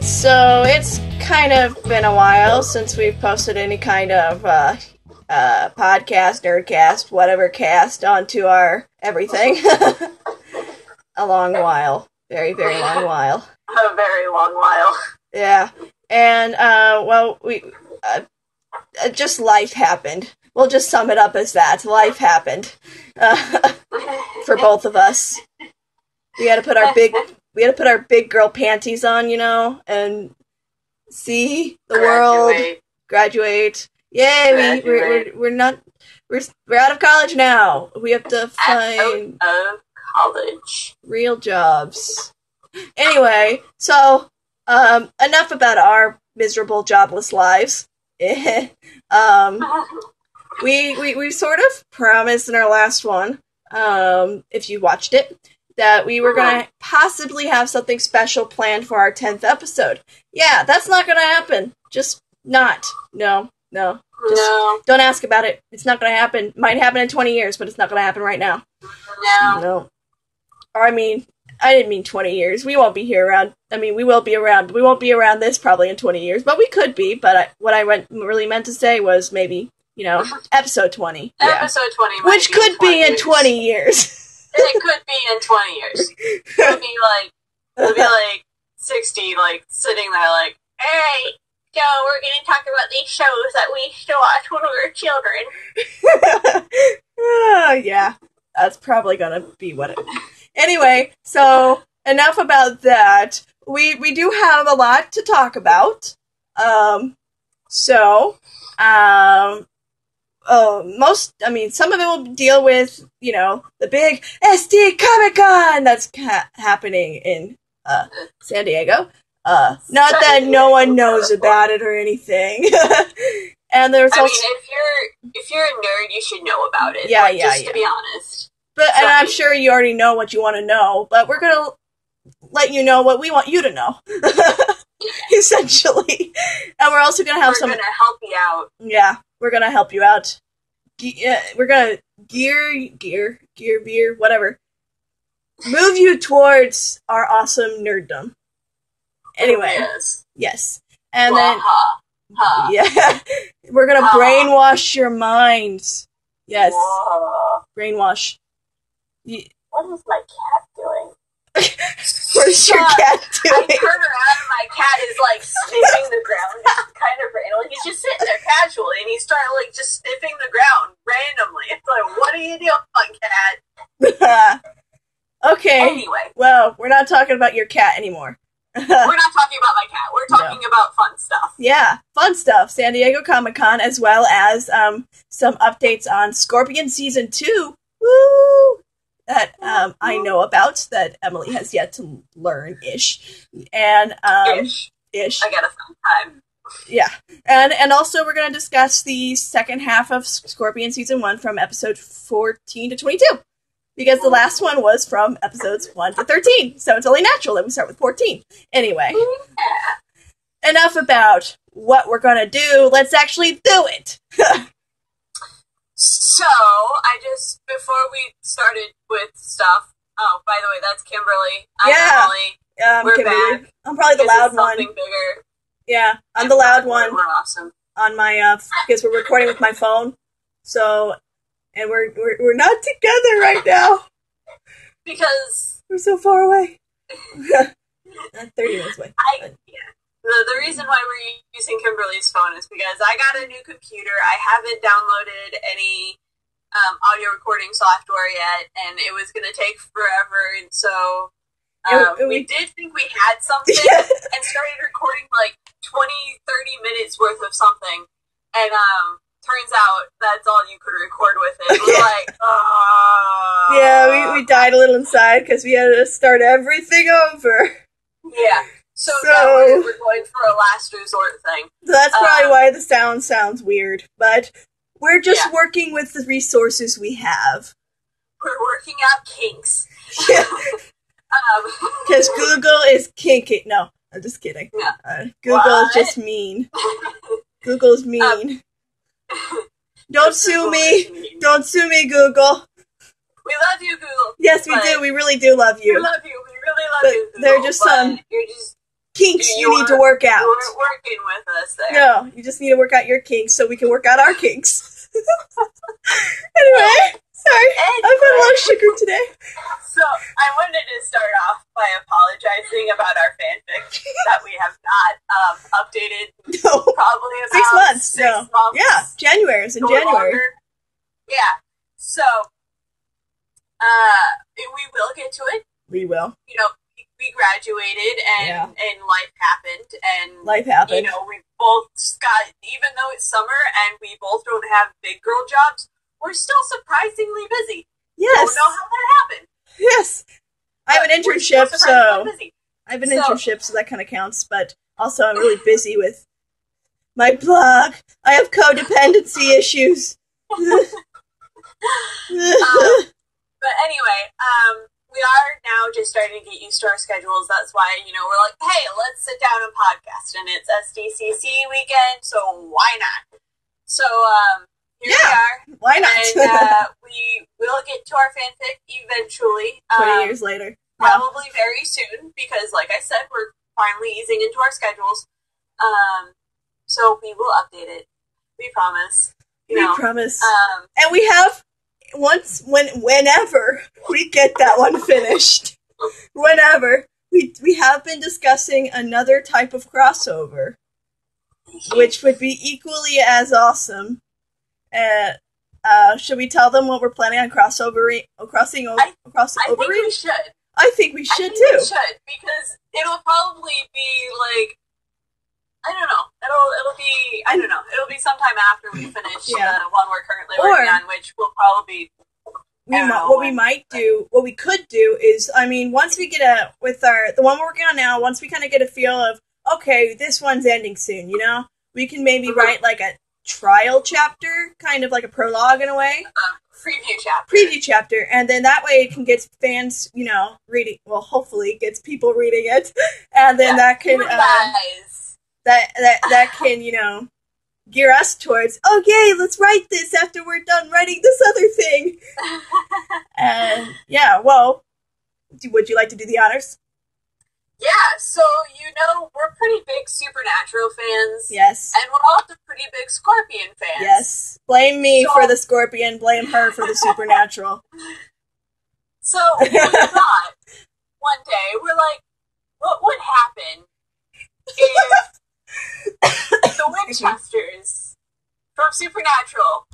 So it's kind of been a while since we've posted any kind of podcast, Nerdcast, whatever cast onto our everything. A long while. Very, very long while. A very long while. Yeah. And, just life happened. We'll just sum it up as that. Life happened. For both of us. We had to put our big girl panties on, and see the world. Graduate. Yay, we're out of college now. We have to find out of college. Real jobs. Anyway, so enough about our miserable jobless lives. We sort of promised in our last one, if you watched it, that we were going to possibly have something special planned for our 10th episode. Yeah, that's not going to happen. Just not. No. Just don't ask about it. It's not going to happen. Might happen in 20 years, but it's not going to happen right now. No. Or, I didn't mean 20 years. We won't be here around. We will be around. But we won't be around this probably in 20 years. But we could be. But what I really meant to say was maybe, episode 20. Episode 20. Which could be in 20 years. It could be in 20 years. It'll be like 60, like, sitting there like, hey, so we're going to talk about these shows that we used to watch when we were children. Yeah, that's probably going to be what it... Anyway, so, enough about that. We do have a lot to talk about. Some of it will deal with, the big SD Comic-Con that's happening in San Diego. Not that no one knows about it or anything. And there's also... if you're a nerd, you should know about it. Yeah, to be honest. And I'm sure you already know what you want to know, but we're going to let you know what we want you to know. Essentially. And we're also going to have We're going to help you out. Yeah, we're going to help you out. We're going to gear, whatever. Move you towards our awesome nerddom. Anyway. Yes. And then, yeah, we're going to brainwash your minds. Yes. Brainwash. What is my cat doing? What is your cat doing? I turn around and my cat is like sniffing the ground, kind of randomly. He's just sitting there casually, and he started like just sniffing the ground randomly. It's like, what are you doing, cat? Okay. Anyway, well, we're not talking about your cat anymore. We're not talking about my cat. We're talking about fun stuff. Yeah, fun stuff. San Diego Comic-Con, as well as some updates on Scorpion Season 2. Woo! That I know about, that Emily has yet to learn-ish. And, Ish. I got a fun time. Yeah. And also we're going to discuss the second half of Scorpion Season 1 from episode 14 to 22. Because the last one was from episodes 1 to 13. So it's only natural that we start with 14. Anyway. Enough about what we're going to do. Let's actually do it. So, before we started with stuff, by the way, that's Kimberly. I'm Emily. Yeah, we're Kimberly. back. I'm probably the loud one. Something bigger. Yeah, I'm the loud one. We're awesome. On my, because we're recording with my phone. So, and we're not together right now. Because... we're so far away. 30 minutes away. The reason why we're using Kimberly's phone is because I got a new computer. I haven't downloaded any audio recording software yet, and it was going to take forever, and so we did think we had something, and started recording like 20-30 minutes worth of something, and turns out that's all you could record with it. We're like, oh. Yeah, we died a little inside because we had to start everything over. Yeah. So now we're going for a last resort thing. So that's probably why the sound sounds weird. But we're just working with the resources we have. We're working out kinks. Because Google is kinky. No, I'm just kidding. Yeah. Google is just mean. Google's mean. Don't sue me. Don't sue me, Google. We love you, Google. Yes, we do. We really do love you. We love you. We really love you, Google. They're just You're just kinks you need to work out. You're working with us there. No, you just need to work out your kinks so we can work out our kinks. Anyway, sorry. I've had a lot of sugar today. So, I wanted to start off by apologizing about our fanfic that we have not updated probably about 6 months. Yeah, January. It's in January. Longer. Yeah. So, we will get to it. We will. You know, we graduated and life happened. And life happened. You know, we both got, even though it's summer and we both don't have big girl jobs, we're still surprisingly busy. Yes. Don't know how that happened. Yes. I have an internship, so that kind of counts. But also, I'm really busy with my blog. I have codependency issues. But anyway, we are now just starting to get used to our schedules. That's why, you know, we're like, hey, let's sit down and podcast. And it's SDCC weekend, so why not? So, here we are. Why not? And we will get to our fanfic eventually. 20 years later. Probably very soon, because like I said, we're finally easing into our schedules. So we will update it. We promise. We promise. And we have, whenever we get that one finished, whenever, we have been discussing another type of crossover, which would be equally as awesome. Should we tell them what we're planning on crossing over? I think we should. I think we should too. We should, because it'll probably be like, I don't know. It'll be sometime after we finish the one we're currently working on, which will probably be. What we could do is, I mean, once we get the one we're working on now, once we kind of get a feel of, okay, this one's ending soon, you know, we can maybe write like a trial chapter, kind of like a prologue in a way. Preview chapter, and then that way it can get fans, you know, reading. Well, hopefully it gets people reading it, and then that can that can, you know, gear us towards, okay, let's write this after we're done writing this other thing. And well, would you like to do the honors? Yeah, so, you know, we're pretty big Supernatural fans. Yes. And we're also pretty big Scorpion fans. Yes. Blame me for the Scorpion, blame her for the Supernatural. So, we thought, one day, we're like, what would happen if the Winchesters from Supernatural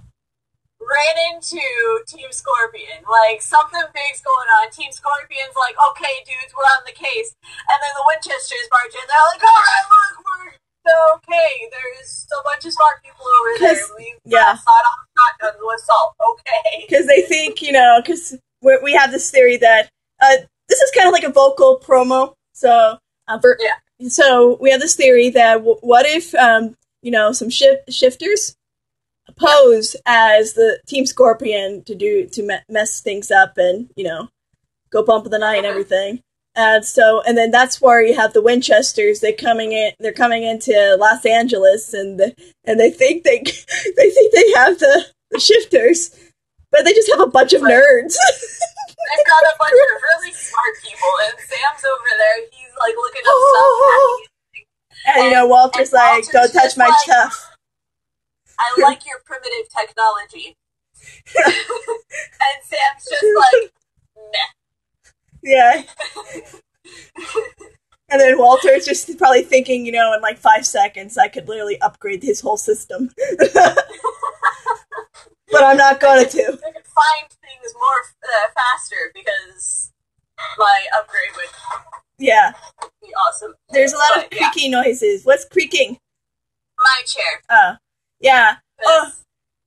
ran into Team Scorpion? Like, something big's going on. Team Scorpion's like, okay, dudes, we're on the case. And then the Winchesters barge in. They're like, all right, look, we're okay. There's a bunch of smart people over there. We've got shotguns with salt. Okay. Because they think, you know, because we have this theory that this is kind of like a vocal promo. So, so we have this theory that what if, you know, some shifters pose as the Team Scorpion to mess things up and, you know, go bump of the night and everything. And then that's where you have the Winchesters. They're coming into Los Angeles, and they think they have the shifters, but they just have a bunch of nerds. They've got a bunch of really smart people, and Sam's over there. He's like looking up stuff. And you know, Walter's like, "Don't touch my stuff." I like your primitive technology. And Sam's just like, meh. Yeah. And then Walter's just probably thinking, you know, in like 5 seconds, I could literally upgrade his whole system. But I'm not going to. I could find things more faster because my upgrade would be awesome. There's a lot of creaky noises. What's creaking? My chair.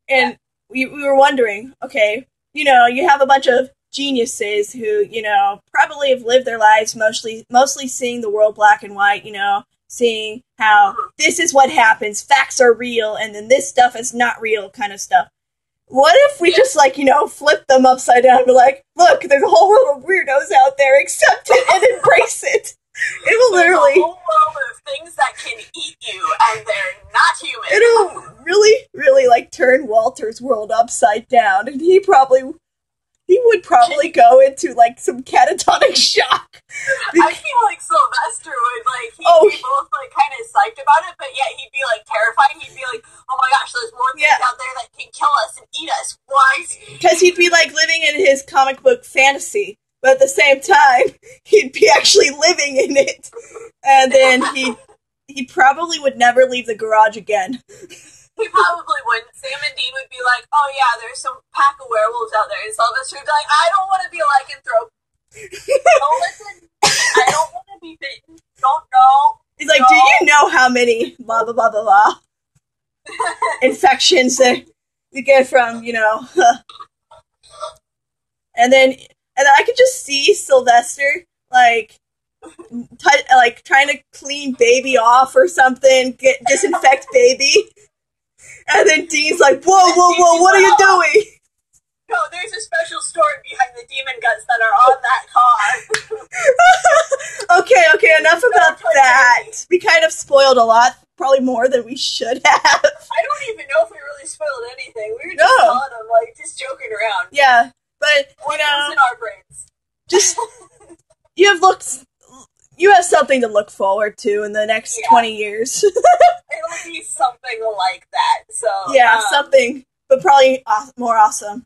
And we were wondering, okay, you know, you have a bunch of geniuses who, you know, probably have lived their lives mostly seeing the world black and white, you know, seeing how this is what happens, facts are real, and then this stuff is not real kind of stuff. What if we just, like, you know, flip them upside down and be like, look, there's a whole world of weirdos out there, accept it and embrace it. It will literally... There's a whole world of things that can eat you, and they're not human. It'll really, really, like, turn Walter's world upside down, and he he would probably go into, like, some catatonic shock. I feel like Sylvester would, like, he'd be both, like, kind of psyched about it, but yet he'd be, like, terrified. He'd be like, oh my gosh, there's more things out there that can kill us and eat us. What? Because he'd be, like, living in his comic book fantasy, but at the same time, he'd be actually living in it. And then he probably would never leave the garage again. He probably wouldn't. Sam and Dean would be like, oh yeah, there's some pack of werewolves out there. And Sylvester would be like, I don't want to be a lycanthrope. Don't listen. I don't want to be bitten. Don't know. He's like, do you know how many blah, blah, blah, blah, blah infections that you get from, you know. And then I could just see Sylvester, like, trying to clean baby off or something, disinfect baby. And then Dean's like, whoa, what are you doing? No, there's a special story behind the demon guts that are on that car. Okay, enough about that. We kind of spoiled a lot, probably more than we should have. I don't even know if we really spoiled anything. We were just telling them, like, just joking around. Yeah, but, what goes in our brains? Just, you have something to look forward to in the next 20 years. It'll be something like that, so... Yeah, something, but probably more awesome.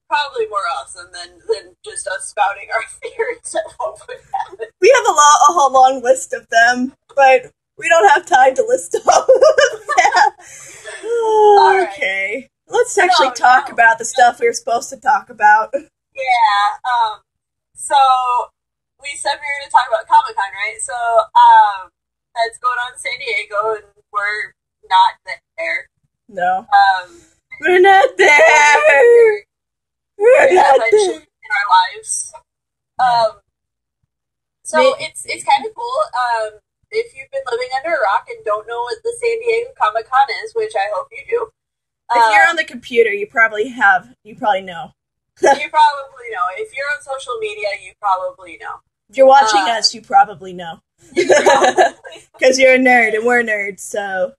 Probably more awesome than just us spouting our theories of what would happen. We have a whole long list of them, but we don't have time to list all of them. Okay. Let's actually talk about the stuff we were supposed to talk about. Yeah, so... We said we were going to talk about Comic-Con, right? So, that's going on in San Diego, and we're not there. No. We're not there! We're not there! In our lives. So, it's kind of cool. If you've been living under a rock and don't know what the San Diego Comic-Con is, which I hope you do. If you're on the computer, you probably know. You probably know. If you're on social media, you probably know. If you're watching us, you probably know. Because you're a nerd, and we're nerds, so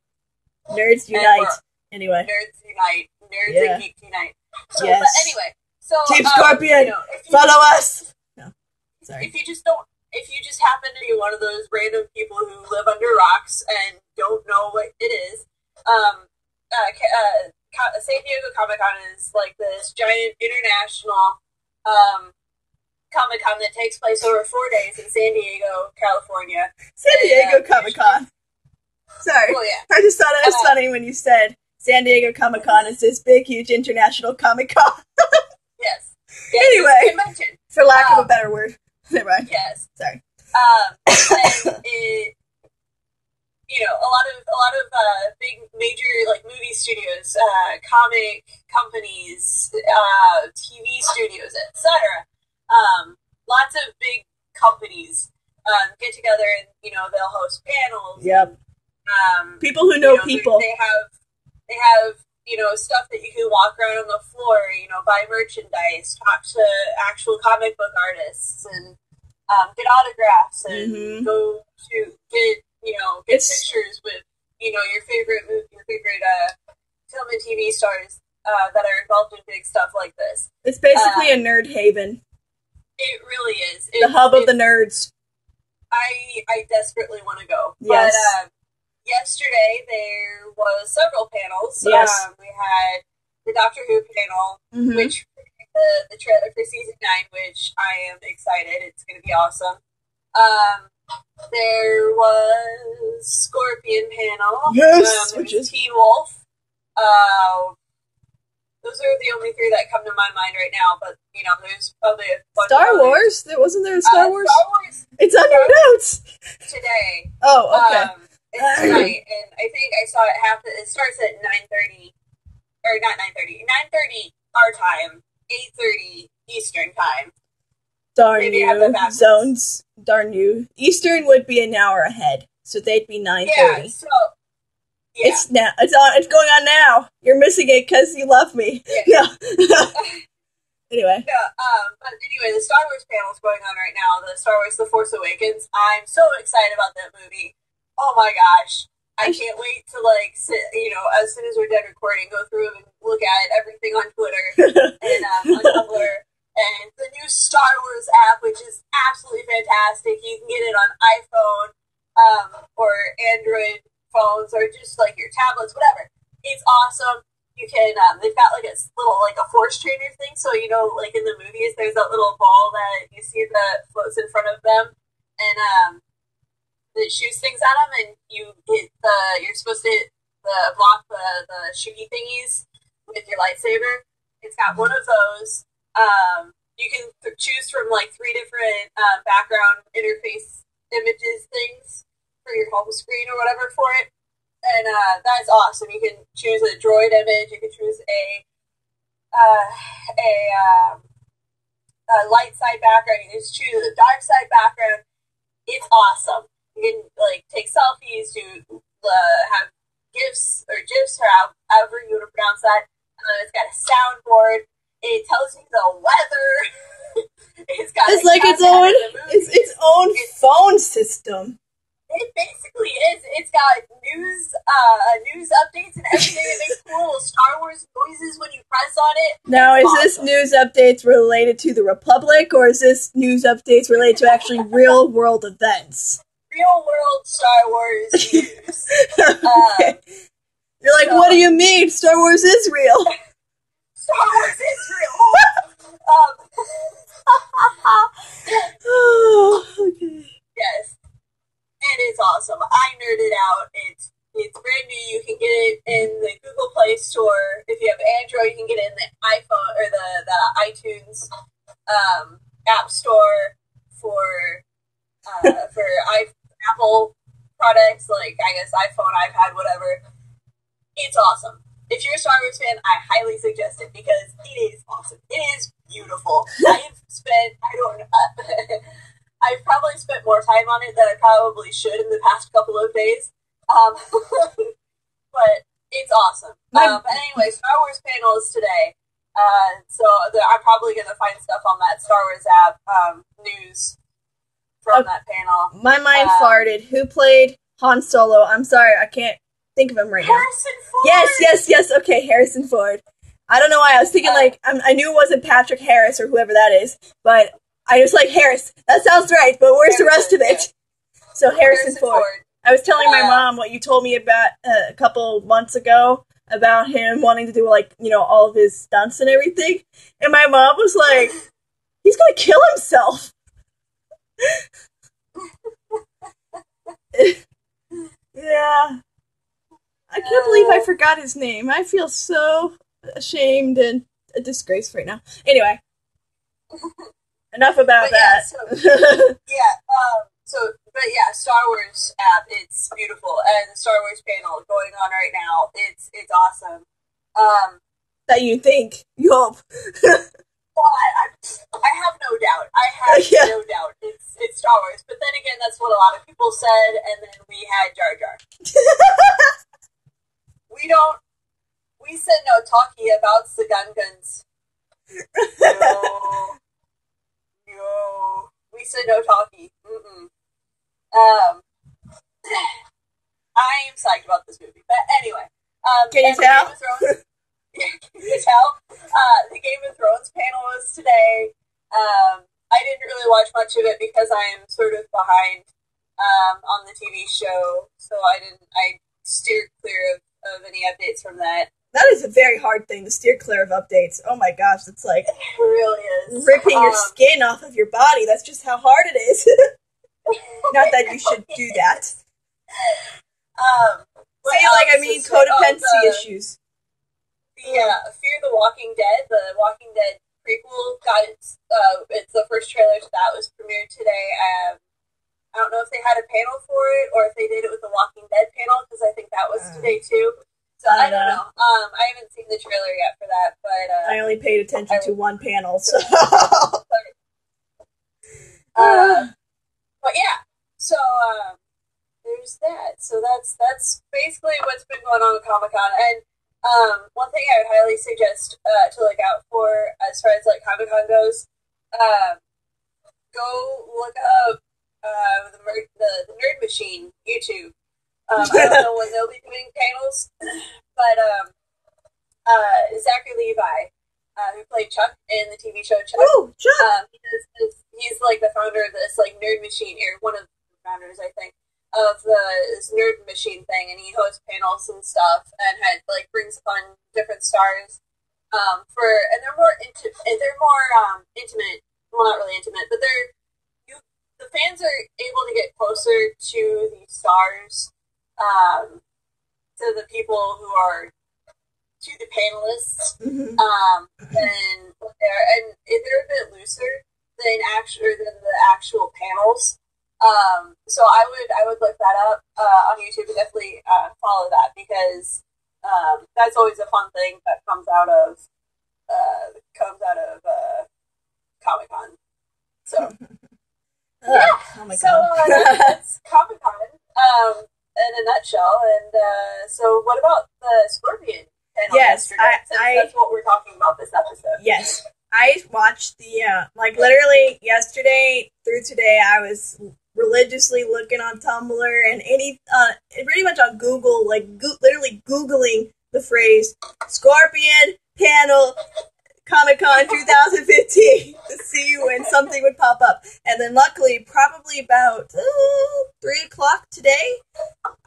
nerds unite. Anyway. Nerds unite. Nerds and geeks unite. So, yes. But anyway, so... Team Scorpion, follow us! No, sorry. If you just happen to be one of those random people who live under rocks and don't know what it is, San Diego Comic-Con is like this giant international Comic-Con that takes place over 4 days in San Diego, California. San Diego Comic-Con. Sorry. Well, yeah. I just thought it was funny when you said San Diego Comic-Con is this big, huge international Comic-Con. Yes. Anyway, for lack of a better word. Never mind. Yes. Sorry. And it... You know, a lot of big major like movie studios, comic companies, TV studios, etc. Lots of big companies get together and they'll host panels. Yep. People who know people. They have stuff that you can walk around on the floor. Buy merchandise, talk to actual comic book artists, and get autographs, and go to get pictures with, your favorite film and TV stars that are involved in big stuff like this. It's basically a nerd haven. It really is. The hub of the nerds. I desperately want to go. Yes. But yesterday there was several panels. Yes. We had the Doctor Who panel, which the trailer for season 9, which I am excited. It's going to be awesome. There was Scorpion panel. Yes, which is Teen Wolf. Those are the only 3 that come to my mind right now, but there's probably a bunch Star of Wars? There wasn't there a Star Wars? Star Wars. It's on your notes. Today. Oh, okay. It's tonight, and I think I saw it happen. It starts at 9:30, or not 9:30. 9:30 our time, 8:30 Eastern time. Darn Maybe you, zones. Darn you. Eastern would be an hour ahead, so they'd be 9:30. Yeah, so... Yeah. It's now. It's going on now. You're missing it because you love me. Yeah. No. Anyway. Yeah, but anyway, the Star Wars panel is going on right now. The Star Wars The Force Awakens. I'm so excited about that movie. Oh my gosh. I can't wait to, sit, as soon as we're done recording, go through and look at everything on Twitter and on Tumblr fantastic. You can get it on iPhone, or Android phones, or just like your tablets, whatever. It's awesome. You can, they've got like a little, like a force trainer thing, so you know, like in the movies, there's that little ball that you see that floats in front of them, and that shoots things at them, and you're supposed to hit block the shooty thingies with your lightsaber. It's got one of those. You can choose from like 3 different background interface images things for your home screen or whatever for it, and that's awesome. You can choose a droid image. You can choose a light side background. You can just choose a dark side background. It's awesome. You can like take selfies, have GIFs or however you want to pronounce that. It's got a soundboard. It tells you the weather. It's like its own phone system. It basically is. It's got news updates and everything. It makes cool little Star Wars noises when you press on it. Now, is this news updates related to the Republic, or is this news updates related to actually real world events? Real world Star Wars news. Okay. You're like, what do you mean? Star Wars is real. Star Wars is real. Oh, okay. Yes. And it's awesome. I nerded out. It's brand new. You can get it in the Google Play Store. If you have Android, you can get it in the iPhone or the iTunes App Store for Apple products, like I guess iPhone, iPad, whatever. It's awesome. If you're a Star Wars fan, I highly suggest it because it is awesome. It is beautiful. I've probably spent more time on it than I probably should in the past couple of days. But it's awesome. But anyway, Star Wars panels today. So I'm probably going to find stuff on that Star Wars app, news from that panel. My mind farted. Who played Han Solo? I'm sorry, I can't think of him right Harrison now. Ford! Yes. Okay, Harrison Ford. I don't know why. I was thinking, I knew it wasn't Patrick Harris or whoever that is, but I was like, Harris. That sounds right, but where's the rest of it? Yeah. So Harrison Ford. I was telling my mom what you told me about a couple months ago about him wanting to do, like, you know, all of his stunts and everything. And my mom was like, he's going to kill himself. Yeah. I can't believe I forgot his name. I feel so ashamed and a disgrace right now. Anyway. Enough about that. Star Wars app, it's beautiful, and the Star Wars panel going on right now, it's awesome. That you think, you hope. Well, I have no doubt. No doubt. It's Star Wars, but then again, that's what a lot of people said, and then we had Jar Jar. We said no talkie about the guns. No. We said no talkie. I am psyched about this movie. But anyway. Can you tell? Can you tell? The Game of Thrones panel was today. I didn't really watch much of it because I am sort of behind on the TV show. So I steered clear of any updates from that. That is a very hard thing to steer clear of updates. Oh my gosh, it's like it really is ripping your skin off of your body. That's just how hard it is. Not that you should do that. Codependency issues. Fear the Walking Dead. The Walking Dead prequel got it's the first trailer to that was premiered today. I don't know if they had a panel for it or if they did it with the Walking Dead panel because I think that was today too. So I don't know. I haven't seen the trailer yet for that, but I only paid attention to one panel. So. But yeah, so there's that. So that's basically what's been going on with Comic-Con. And one thing I would highly suggest to look out for as far as like Comic-Con goes, go look up the Nerd Machine YouTube. I don't know when they'll be doing panels, but Zachary Levi, who played Chuck in the TV show Chuck. Ooh, Chuck! he's like the founder of this like Nerd Machine, or one of the founders, I think, of this Nerd Machine thing, and he hosts panels and stuff, and like brings on different stars. And they're more intimate. Well, not really intimate, but the fans are able to get closer to the stars, to the people who are, to the panelists, Mm-hmm. and they're a bit looser than the actual panels. So I would look that up on YouTube and definitely follow that, because that's always a fun thing that comes out of Comic-Con. So yeah, that's Comic-Con in a nutshell. And so what about the Scorpion panel yesterday? That's what we're talking about this episode. Yes, I watched the literally yesterday through today. I was religiously looking on Tumblr and pretty much on Google, literally Googling the phrase "Scorpion panel Comic-Con 2015" to see when something would pop up. And then luckily, probably about 3 o'clock today,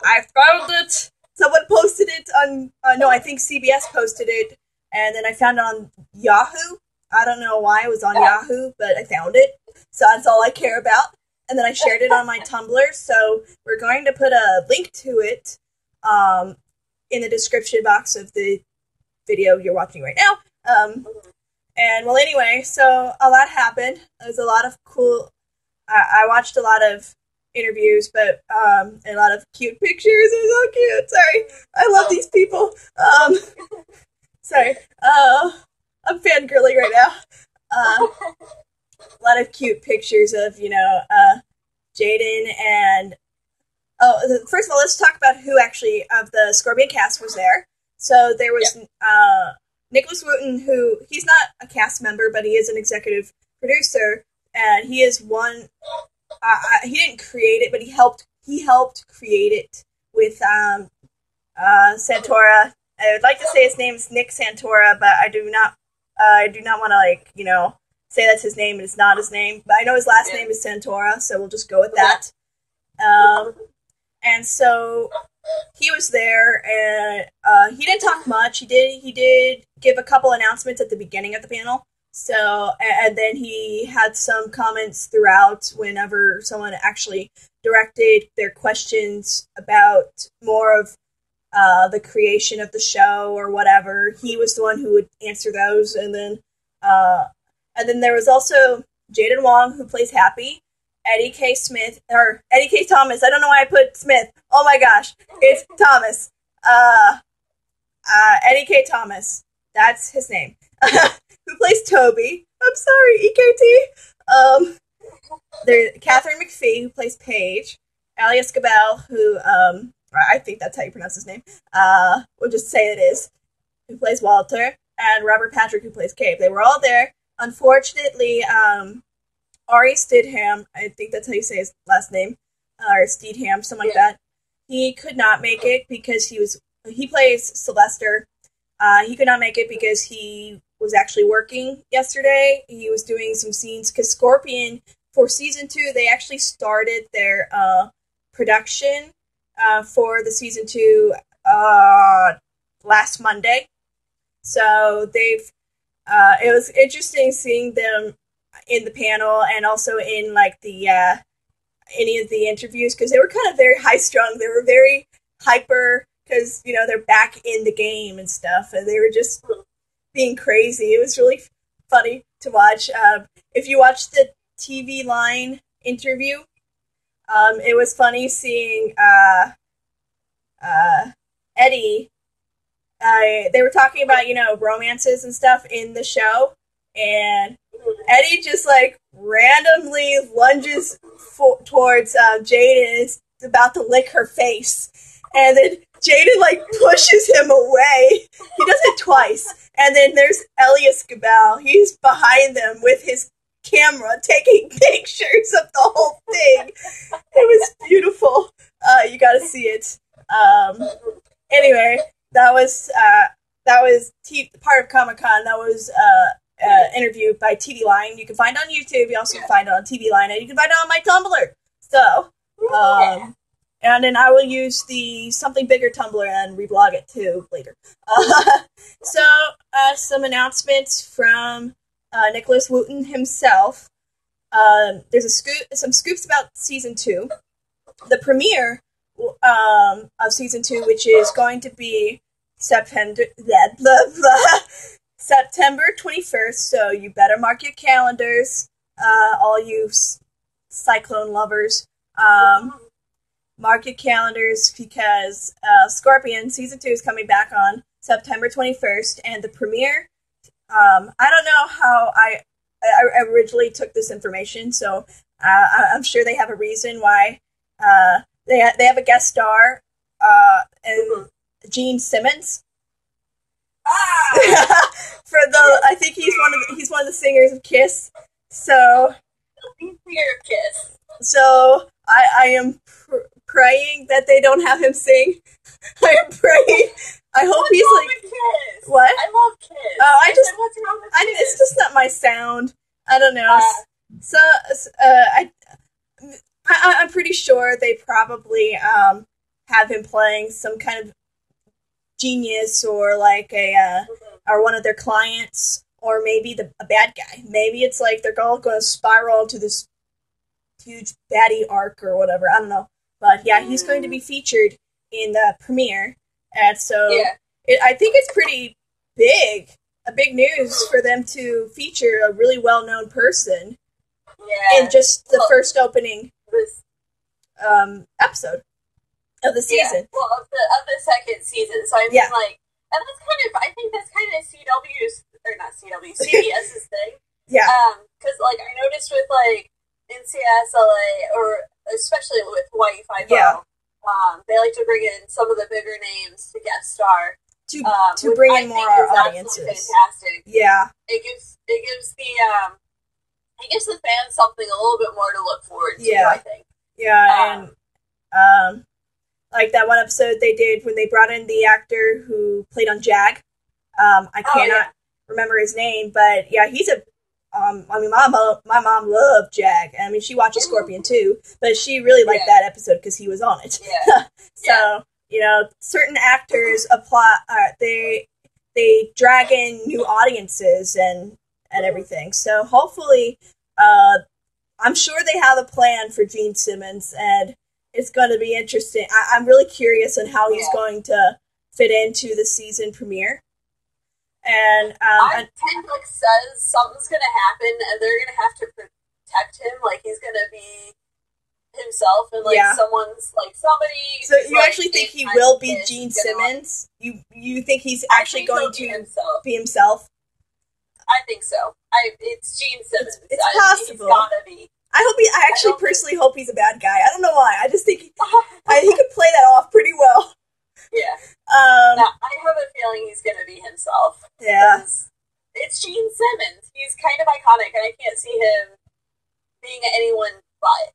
I found it. Someone posted it on, I think CBS posted it, and then I found it on Yahoo. I don't know why it was on Yahoo, but I found it. So that's all I care about. And then I shared it on my Tumblr, so we're going to put a link to it in the description box of the video you're watching right now. And well, anyway, so a lot happened. It was a lot of cool. I watched a lot of interviews, but and a lot of cute pictures. It was so cute. Sorry, I love these people. Sorry, I'm fangirling right now. A lot of cute pictures of Jaden and first of all, let's talk about who actually of the Scorpion cast was there. So there was Nicholas Wooten, who he's not a cast member, but he is an executive producer, and he is one. He didn't create it, but he helped create it with Santora. I would like to say his name is Nick Santora, but I do not want to say that's his name, and it's not his name. But I know his last name is Santora, so we'll just go with that. And so he was there, and he didn't talk much. He did give a couple announcements at the beginning of the panel. So, and then he had some comments throughout whenever someone actually directed their questions about more of the creation of the show or whatever. He was the one who would answer those, and then there was also Jaden Wong, who plays Happy, Eddie K. Thomas. I don't know why I put Smith. Oh my gosh, it's Thomas. Eddie K. Thomas. That's his name. Who plays Toby. I'm sorry, EKT. There's Katharine McPhee, who plays Paige. Alias Gabel, who, I think that's how you pronounce his name. We'll just say it is. Who plays Walter. And Robert Patrick, who plays Cabe. They were all there. Unfortunately, Ari Stidham, I think that's how you say his last name, or Steedham, something like that. He could not make it because he plays Sylvester. He could not make it because he was actually working yesterday. He was doing some scenes because Scorpion, for season 2, they actually started their production for the season 2 last Monday. So it was interesting seeing them in the panel and also in any of the interviews, because they were kind of very high strung. They were very hyper because they're back in the game and stuff, and they were just being crazy. It was really funny to watch. If you watch the TV Line interview, it was funny seeing Eddie. They were talking about romances and stuff in the show, and Eddie just randomly lunges towards Jaden and is about to lick her face, and then Jaden pushes him away. He does it twice, and then there's Elias Gabal. He's behind them with his camera taking pictures of the whole thing. It was beautiful. You gotta see it. Anyway, that was part of Comic-Con. That was interview by TV Line. You can find it on YouTube. You also can find it on TV Line, and you can find it on my Tumblr. So, and then I will use the Something Bigger Tumblr and reblog it too later. So, some announcements from Nicholas Wooten himself. There's some scoops about season 2. The premiere of season 2, which is going to be September 21st. So you better mark your calendars, all you Cyclone lovers. Mark your calendars because Scorpion Season 2 is coming back on September 21st, and the premiere, I don't know how I originally took this information, so I'm sure they have a reason why. They have a guest star, and Gene Simmons. I think he's one of the singers of Kiss. So Kiss. So I am praying that they don't have him sing. I am praying. I hope he's like Kiss? What? I love Kiss. Oh, What's wrong with Kiss? It's just not my sound. I don't know. I'm pretty sure they probably have him playing some kind of genius or like or one of their clients, or maybe a bad guy. Maybe it's like they're all going to spiral into this huge baddie arc or whatever. I don't know. But yeah, he's going to be featured in the premiere. And so I think it's pretty big. A big news for them to feature a really well-known person in just the first opening episode of the season. Yeah. Well, of the second season. So I mean, like, and that's I think that's kind of CBS's thing. Yeah. Because, like, I noticed with, like, NCIS LA, or especially with Hawaii Five-O, they like to bring in some of the bigger names to guest star. To bring in more audiences. Fantastic. Yeah. It gives the fans something a little bit more to look forward to, I think. Yeah, and like that one episode they did when they brought in the actor who played on Jag. I cannot remember his name, but yeah, he's a. I mean, my mom loved Jag. I mean, she watches Scorpion too, but she really liked that episode because he was on it. Yeah. So you know, certain actors apply. They drag in new audiences and everything. So hopefully, I'm sure they have a plan for Gene Simmons, and it's going to be interesting. I'm really curious on how he's going to fit into the season premiere. And Kendrick says something's going to happen, and they're going to have to protect him. Like, he's going to be himself, and like someone's like somebody. So you actually think he will be Gene Simmons? You think he's actually going to be himself? I think so. It's Gene Simmons. It's possible. He's gotta be. I actually personally hope he's a bad guy. I don't know why. I just think he could play that off pretty well. Yeah. I have a feeling he's gonna be himself. Yeah. It's Gene Simmons. He's kind of iconic, and I can't see him being anyone but.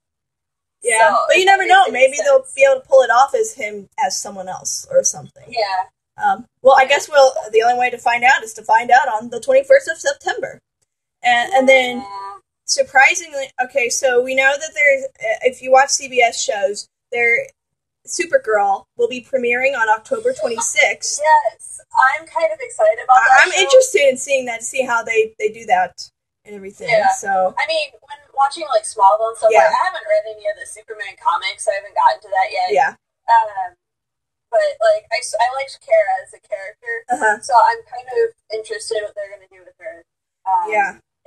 Yeah, so but you never know. Maybe they'll be able to pull it off as him as someone else or something. Yeah. Well, I guess the only way to find out is to find out on the 21st of September. And then, surprisingly, okay, so we know that there's, if you watch CBS shows, Supergirl will be premiering on October 26th. Yes, I'm kind of excited about that. I'm interested in seeing that, to see how they do that and everything. Yeah. So I mean, when watching like Smallville and stuff, like, I haven't read any of the Superman comics. I haven't gotten to that yet. Yeah. But like, I liked Kara as a character, so I'm kind of interested in what they're going to do with her.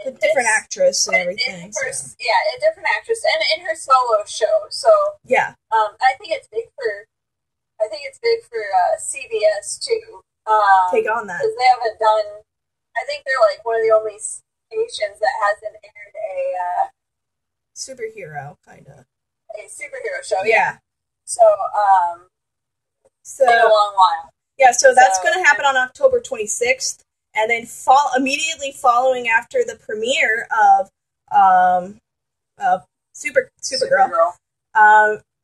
A different actress and everything. A different actress, and in her solo show. So I think it's big for CBS too. Take on that, because they haven't done. I think they're like one of the only stations that hasn't aired a superhero kind of show. Yeah. So in a long while. Yeah. So that's going to happen on October 26th. And then immediately following after the premiere of Supergirl,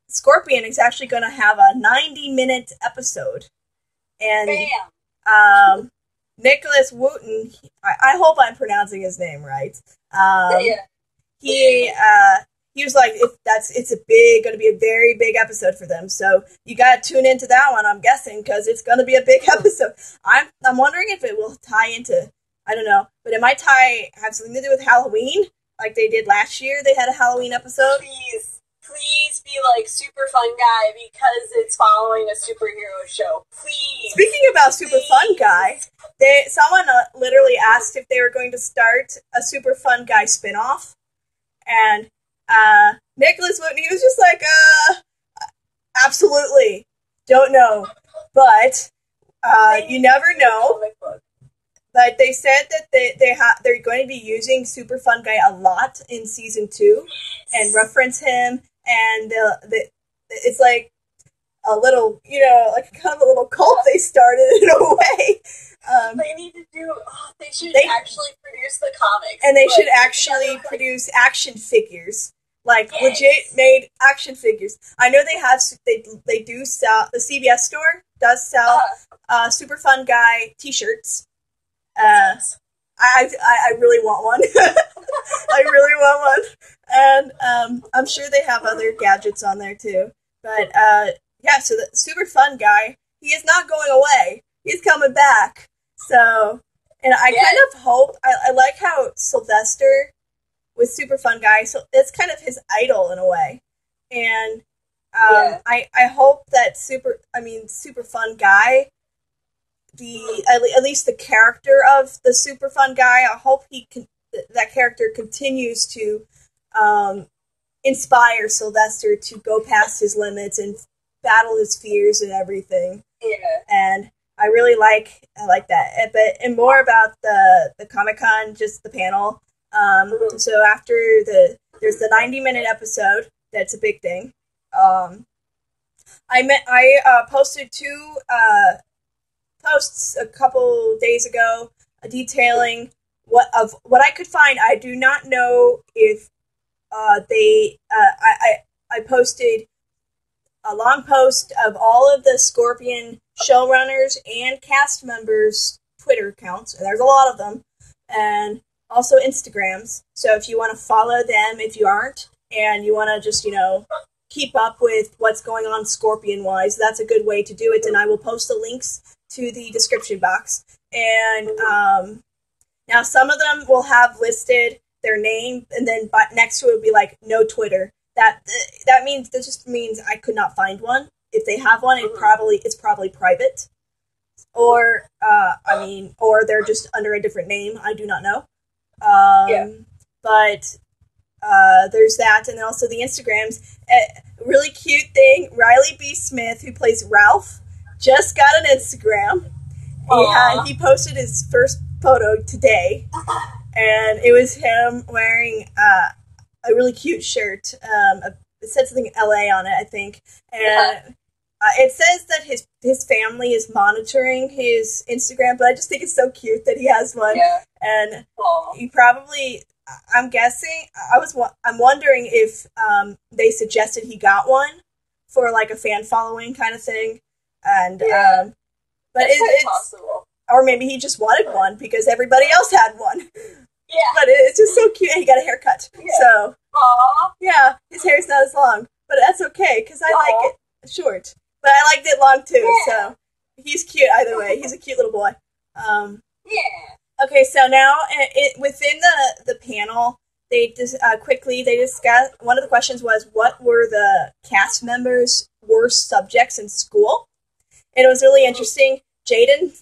Scorpion is actually going to have a 90-minute episode. And Nicholas Wooten, I hope I'm pronouncing his name right. He was like, it's going to be a very big episode for them. So you got to tune into that one, I'm guessing, because it's going to be a big episode. I'm wondering if it will tie into, I don't know, but it might have something to do with Halloween, like they did last year. They had a Halloween episode. Please be like Super Fun Guy because it's following a superhero show. Please. Speaking about Super Fun Guy, someone literally asked if they were going to start a Super Fun Guy spinoff, and Nicholas Wooten, he was just like, absolutely, don't know, but you never know. But they said that they're going to be using Super Fun Guy a lot in season 2 and reference him, and it's like a little, like kind of a little cult they started in a way. They need to do. They should actually produce the comics, and they should actually produce action figures, like legit made action figures. I know they do sell. The CBS store does sell Super Fun Guy T-shirts. I really want one. I really want one, and I'm sure they have other gadgets on there too. But so the Super Fun Guy, he is not going away. He's coming back. So, and I kind of hope, I like how Sylvester with Super Fun Guy, so it's kind of his idol in a way. And I hope that Super Fun Guy, at least the character of the Super Fun Guy, I hope that character continues to inspire Sylvester to go past his limits and battle his fears and everything. Yeah. And I really like that. And more about the Comic-Con, just the panel. So after there's the 90-minute episode. That's a big thing. I posted 2 posts a couple days ago detailing what I could find. I do not know if I posted a long post of all of the Scorpion showrunners and cast members' Twitter accounts, and there's a lot of them, and also Instagrams. So if you want to follow them, if you aren't, and you want to just, keep up with what's going on Scorpion-wise, that's a good way to do it, and I will post the links to the description box. And now some of them will have listed their name, and then next to it would be like, no Twitter. That just means I could not find one. If they have one, it's probably private, or or they're just under a different name. I do not know. But there's that, and then also the Instagrams. Really cute thing. Riley B. Smith, who plays Ralph, just got an Instagram. He posted his first photo today, and it was him wearing a really cute shirt. It said something LA on it, I think, and it says that his family is monitoring his Instagram, but I just think it's so cute that he has one. And he probably, I'm guessing, I'm wondering if they suggested he got one for like a fan following kind of thing, and but it's possible. Or maybe he just wanted one because everybody else had one. Yeah. But it's just so cute, and he got a haircut. Yeah. So, yeah, his hair's not as long, but that's okay because I like it short. But I liked it long too, so he's cute either way. He's a cute little boy. Okay, so now within the panel, they just they discussed. One of the questions was, what were the cast members' worst subjects in school? And it was really interesting. Jaden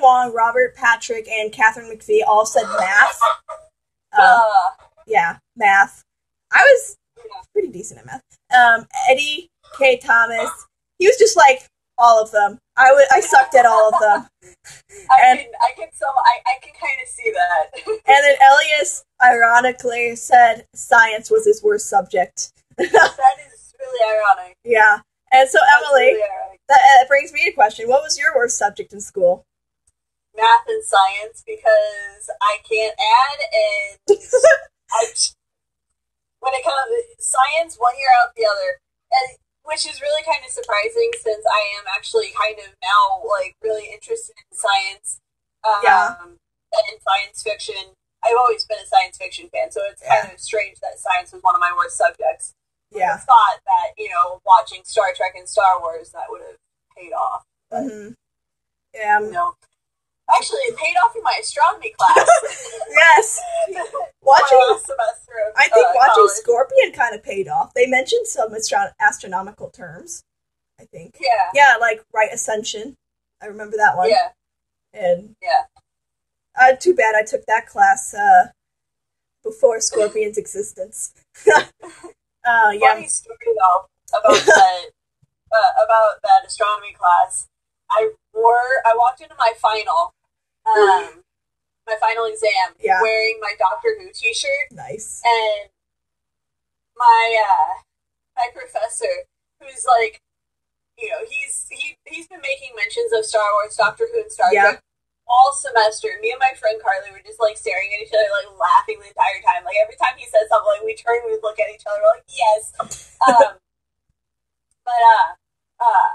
Wong, Robert Patrick, and Katharine McPhee all said math. Math. I was pretty decent at math. Eddie K. Thomas, he was just like all of them. I sucked at all of them. I can kind of see that. And then Elias, ironically, said science was his worst subject. That is really ironic. Yeah. And so, Emily, that brings me to a question. What was your worst subject in school? Math and science, because I can't add, and when it comes to science, one year out the other. And which is really kind of surprising since I am actually kind of now, like, really interested in science, and science fiction. I've always been a science fiction fan, so it's kind of strange that science was one of my worst subjects. Yeah. I thought that, watching Star Trek and Star Wars, that would have paid off. But, Yeah. Actually, it paid off in my astronomy class. Yes. Watching last semester of I think watching college. Scorpion kind of paid off. They mentioned some astronomical terms, I think. Yeah. Yeah, like right ascension. I remember that one. Yeah. And yeah. Too bad I took that class before Scorpion's existence. Funny story though about that astronomy class. I walked into my final exam wearing my Doctor Who t-shirt. Nice. And my professor, who's like, he's been making mentions of Star Wars, Doctor Who, and Star Trek all semester. Me and my friend Carly were just like staring at each other, like laughing the entire time. Like every time he said something, like we turn, we look at each other, we're like, yes.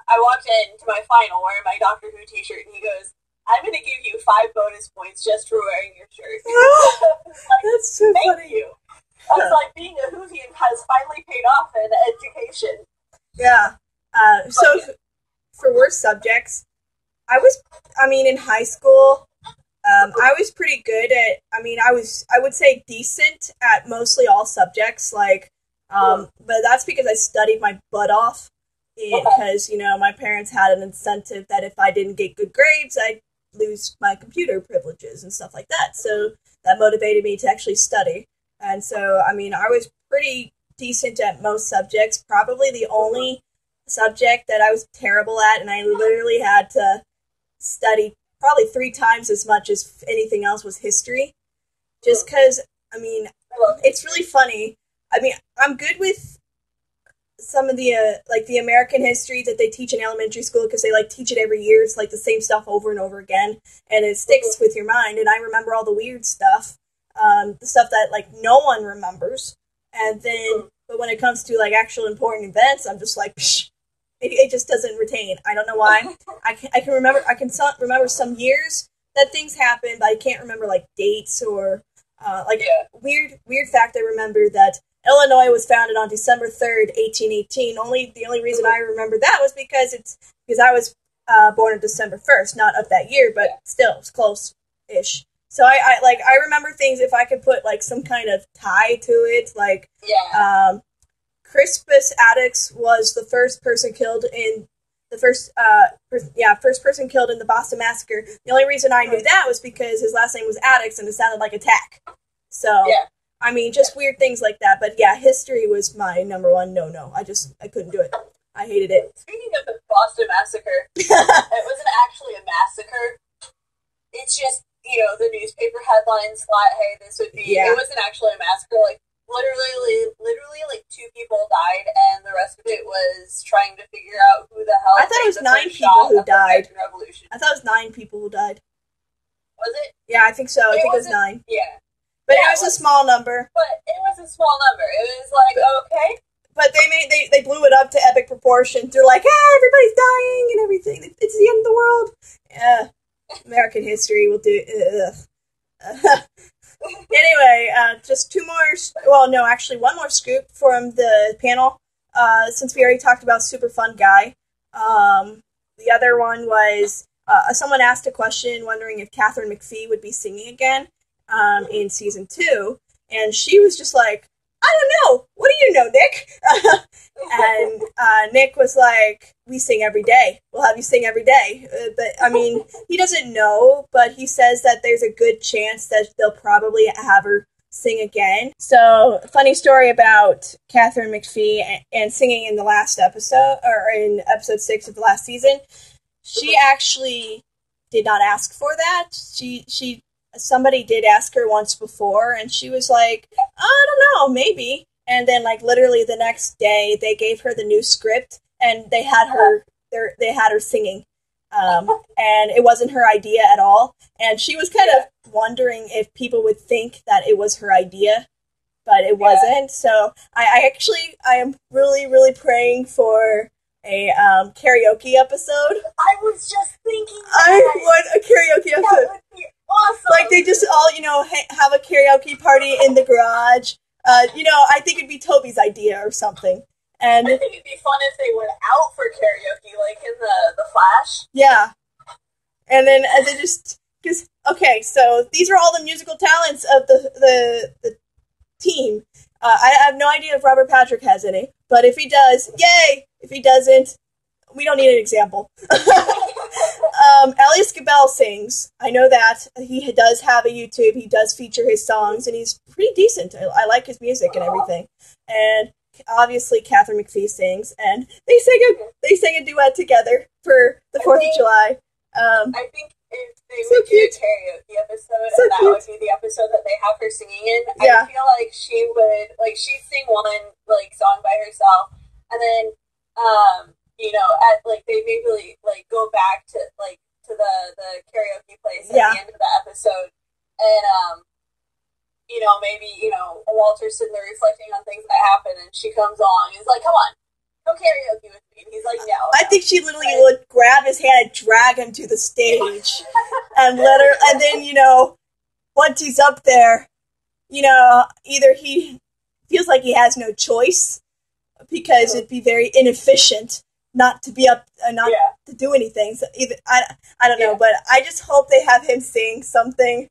I walked into my final wearing my Doctor Who t-shirt, and he goes, I'm going to give you 5 bonus points just for wearing your shirt. Like, that's so thank funny. you. I was like, being a Whovian has finally paid off in education. Yeah. For worst subjects, in high school, I was pretty good at, I would say decent at mostly all subjects, like, but that's because I studied my butt off, because, my parents had an incentive that if I didn't get good grades, I'd lose my computer privileges and stuff like that, so that motivated me to actually study, and so, I was pretty decent at most subjects. Probably the only subject that I was terrible at, and I literally had to study probably 3 times as much as anything else, was history. Just because, it's really funny. I'm good with some of the, the American history that they teach in elementary school, because they, teach it every year. It's, the same stuff over and over again, and it sticks with your mind, and I remember all the weird stuff, the stuff that, no one remembers, and then, but when it comes to, actual important events, I'm just like, psh, it just doesn't retain. I don't know why. I can remember some years that things happened, but I can't remember dates or weird fact. I remember that Illinois was founded on December 3rd, 1818. The only reason I remember that was because I was born on December 1st, not of that year, but still it's close-ish. So I remember things if I could put some kind of tie to it, Crispus Attucks was the first person killed in the first person killed in the Boston Massacre. The only reason I knew that was because his last name was Attucks and it sounded like attack. So, just weird things like that. But yeah, history was my number one no. I couldn't do it. I hated it. Speaking of the Boston Massacre, it wasn't actually a massacre. It's just, the newspaper headlines thought, hey, this would be, it wasn't actually a massacre. Literally 2 people died, and the rest of it was trying to figure out who the hell. I thought it was 9 people who died. Revolution. I thought it was 9 people who died. Was it? Yeah, I think so. I think it was 9. Yeah. But it was a small number. But it was a small number. It was okay. But they blew it up to epic proportions. They're like, everybody's dying and everything. It's the end of the world. Yeah. American history will do. Anyway, just 2 more. One more scoop from the panel. Since we already talked about Super Fun Guy. The other one was someone asked a question wondering if Katharine McPhee would be singing again in season 2, and she was just like, I don't know. What do you know, Nick? And Nick was like, we sing every day. We'll have you sing every day. But, he doesn't know, but he says that there's a good chance that they'll probably have her sing again. So, funny story about Katharine McPhee and singing in the last episode, or in episode 6 of the last season. She actually did not ask for that. Somebody did ask her once before, and she was like, I don't know, maybe. And then, literally the next day, they gave her the new script, and they had her singing. And it wasn't her idea at all. And she was kind of wondering if people would think that it was her idea. but it wasn't. So I am really, really praying for a karaoke episode. I was just thinking I want a karaoke episode. That would be awesome. Like, they just all, have a karaoke party in the garage. I think it'd be Toby's idea or something. And I think it'd be fun if they went out for karaoke, like in the Flash. Yeah. And then just, because, okay, so these are all the musical talents of the team. I have no idea if Robert Patrick has any, but if he does, yay! If he doesn't, we don't need an example. Elias Gabel sings. I know that. He does have a YouTube. He does feature his songs, and he's pretty decent. I like his music and everything. And obviously, Katharine McPhee sings, and they sang a duet together for the 4th of July. I think if they would do a karaoke episode, and that would be the episode that they have her singing in, I feel like she'd sing one, song by herself, and then, they maybe, go back to the karaoke place at the end of the episode, and, maybe, Walter's sitting there reflecting on things that happened, and she comes on, and he's like, come on, go karaoke with me, and he's like, no. I think she literally would grab his hand and drag him to the stage, and then, once he's up there, either he feels like he has no choice, because it'd be very inefficient not to be up and not to do anything. So I don't know, but I just hope they have him sing something,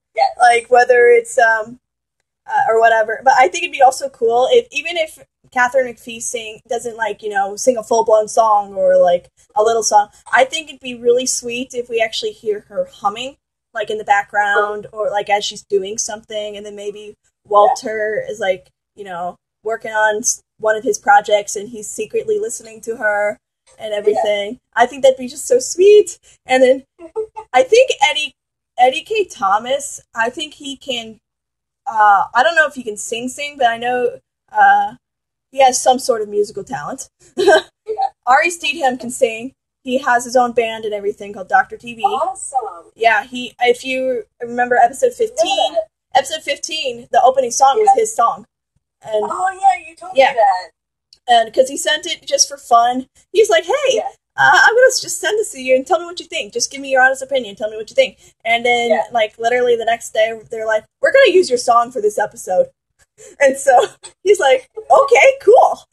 whether it's or whatever. But I think it'd be also cool even if Katharine McPhee doesn't sing a full blown song or a little song. I think it'd be really sweet if we actually hear her humming in the background or as she's doing something, and then maybe Walter is working on one of his projects and he's secretly listening to her and everything. Yeah. I think that'd be just so sweet. And then I think Eddie K. Thomas, I think he can, I don't know if he can sing, but I know he has some sort of musical talent. Ari Steedham can sing. He has his own band and everything called Dr. TV. Awesome. Yeah, if you remember episode 15, the opening song was his song. And, you told me that. And because he sent it just for fun. He's like, hey, I'm going to just send this to you and tell me what you think. Just give me your honest opinion. Tell me what you think. And then, literally the next day, they're like, we're going to use your song for this episode. And so he's like, okay, cool.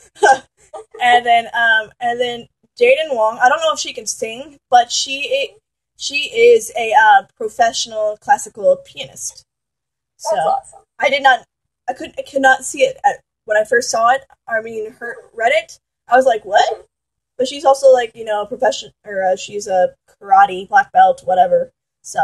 and then Jaden Wong, I don't know if she can sing, but she is a professional classical pianist. So that's awesome. I could not see it when I first saw it. Read it. I was like, what? But she's also professional, or she's a karate black belt, whatever. So,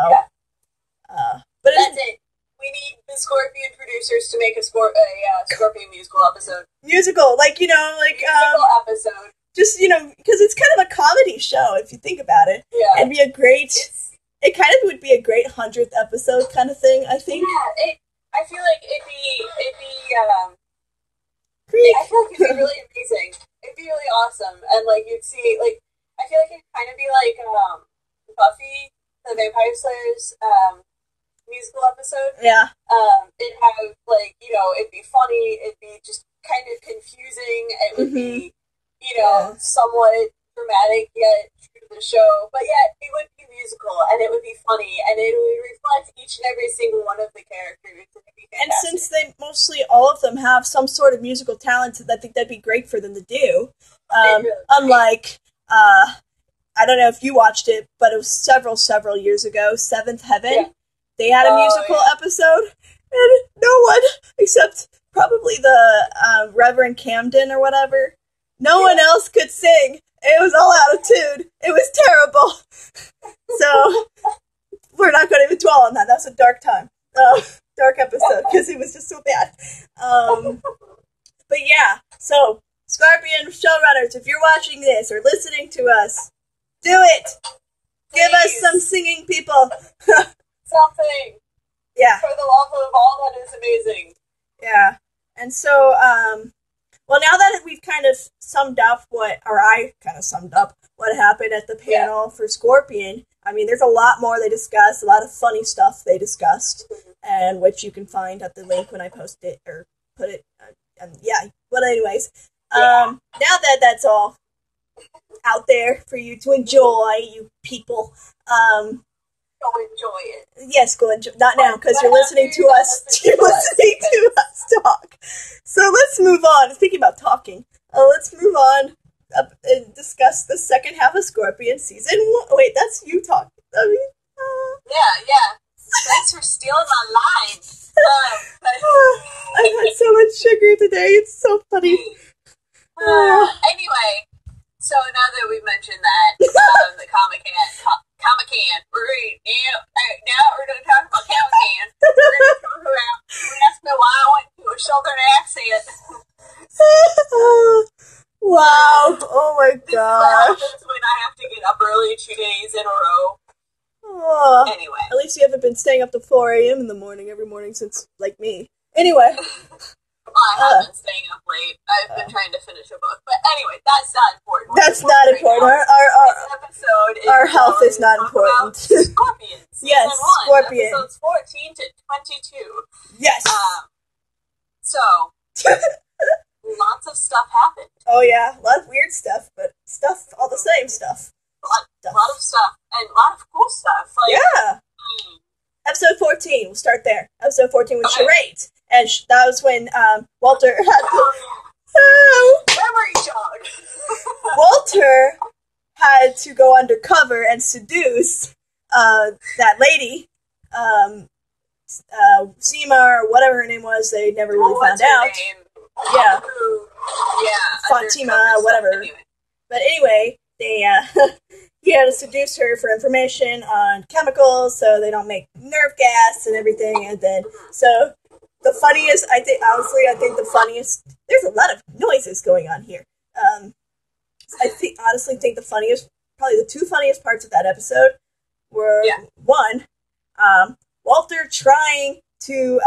but that's it. We need the Scorpion producers to make a Scorpion musical episode. Musical episode. Just because it's kind of a comedy show if you think about it. Yeah, it'd be a great. It kind of would be a great 100th episode kind of thing. I think. Yeah, I feel like it'd be I feel like it'd be really amazing. It'd be really awesome, and you'd see I feel like it'd kind of be like Buffy the Vampire Slayer's musical episode. Yeah. It'd have it'd be funny. It'd be just kind of confusing. It would be somewhat dramatic yet true to the show, but yet it would be musical and it would be funny and it would reflect each and every single one of the characters. And since they mostly all of them have some sort of musical talent, I think that'd be great for them to do. Unlike I don't know if you watched it, but it was several years ago, Seventh Heaven. Yeah. They had a musical episode, and no one except probably the Reverend Camden or whatever. No one else could sing. It was all out of tune. It was terrible. So, we're not going to even dwell on that. That was a dark time. Dark episode, because it was just so bad. But yeah, so, Scorpion showrunners, if you're watching this or listening to us, do it! Please. Give us some singing people. Something. Yeah. For the love of all that is amazing. Yeah. And so, well, now that we've kind of I kind of summed up what happened at the panel for Scorpion, there's a lot more they discussed, a lot of funny stuff they discussed, and which you can find at the link when I post it, or put it. Yeah, but anyways, now that that's all out there for you to enjoy, you people, Go enjoy it. yes, go enjoy. Not now, because you're listening to us. You're listening to us talk. So let's move on. Thinking about talking. Let's move on up and discuss the second half of Scorpion season 1. Wait, that's you talking. I mean, Yeah. Thanks for stealing my line. I've had so much sugar today. It's so funny. Anyway, so now that we mentioned that, the Comic-Con, now we're going to talk about Comic-Con. We're going to talk about, you asked me why I went to a southern accent. Wow. Oh my gosh. This is when I have to get up early 2 days in a row. Oh, Anyway. at least you haven't been staying up to 4 a.m. in the morning every morning since, like, me. Anyway. Well, I have been staying up late. I've been trying to finish a book. But anyway, that's not important. That's not important. This episode is our health is not important. Scorpion. Yes, Season 1, Scorpion. Episodes 14 to 22. Yes. So, lots of stuff happened. Oh, yeah. A lot of weird stuff, but all the same stuff. A lot of stuff. And a lot of cool stuff. Like, yeah. Episode 14. We'll start there. Episode 14 was charades. And that was when Walter had... Memory jog. Walter had to go undercover and seduce that lady, Seema, or whatever her name was. They never really found out. Yeah. Fatima, whatever. Anyway. But anyway, they he had to seduce her for information on chemicals so they don't make nerve gas and everything. And then, so the funniest, I think the funniest, there's a lot of noises going on here. Honestly think the funniest, probably the two funniest parts of that episode were, one, Walter trying to,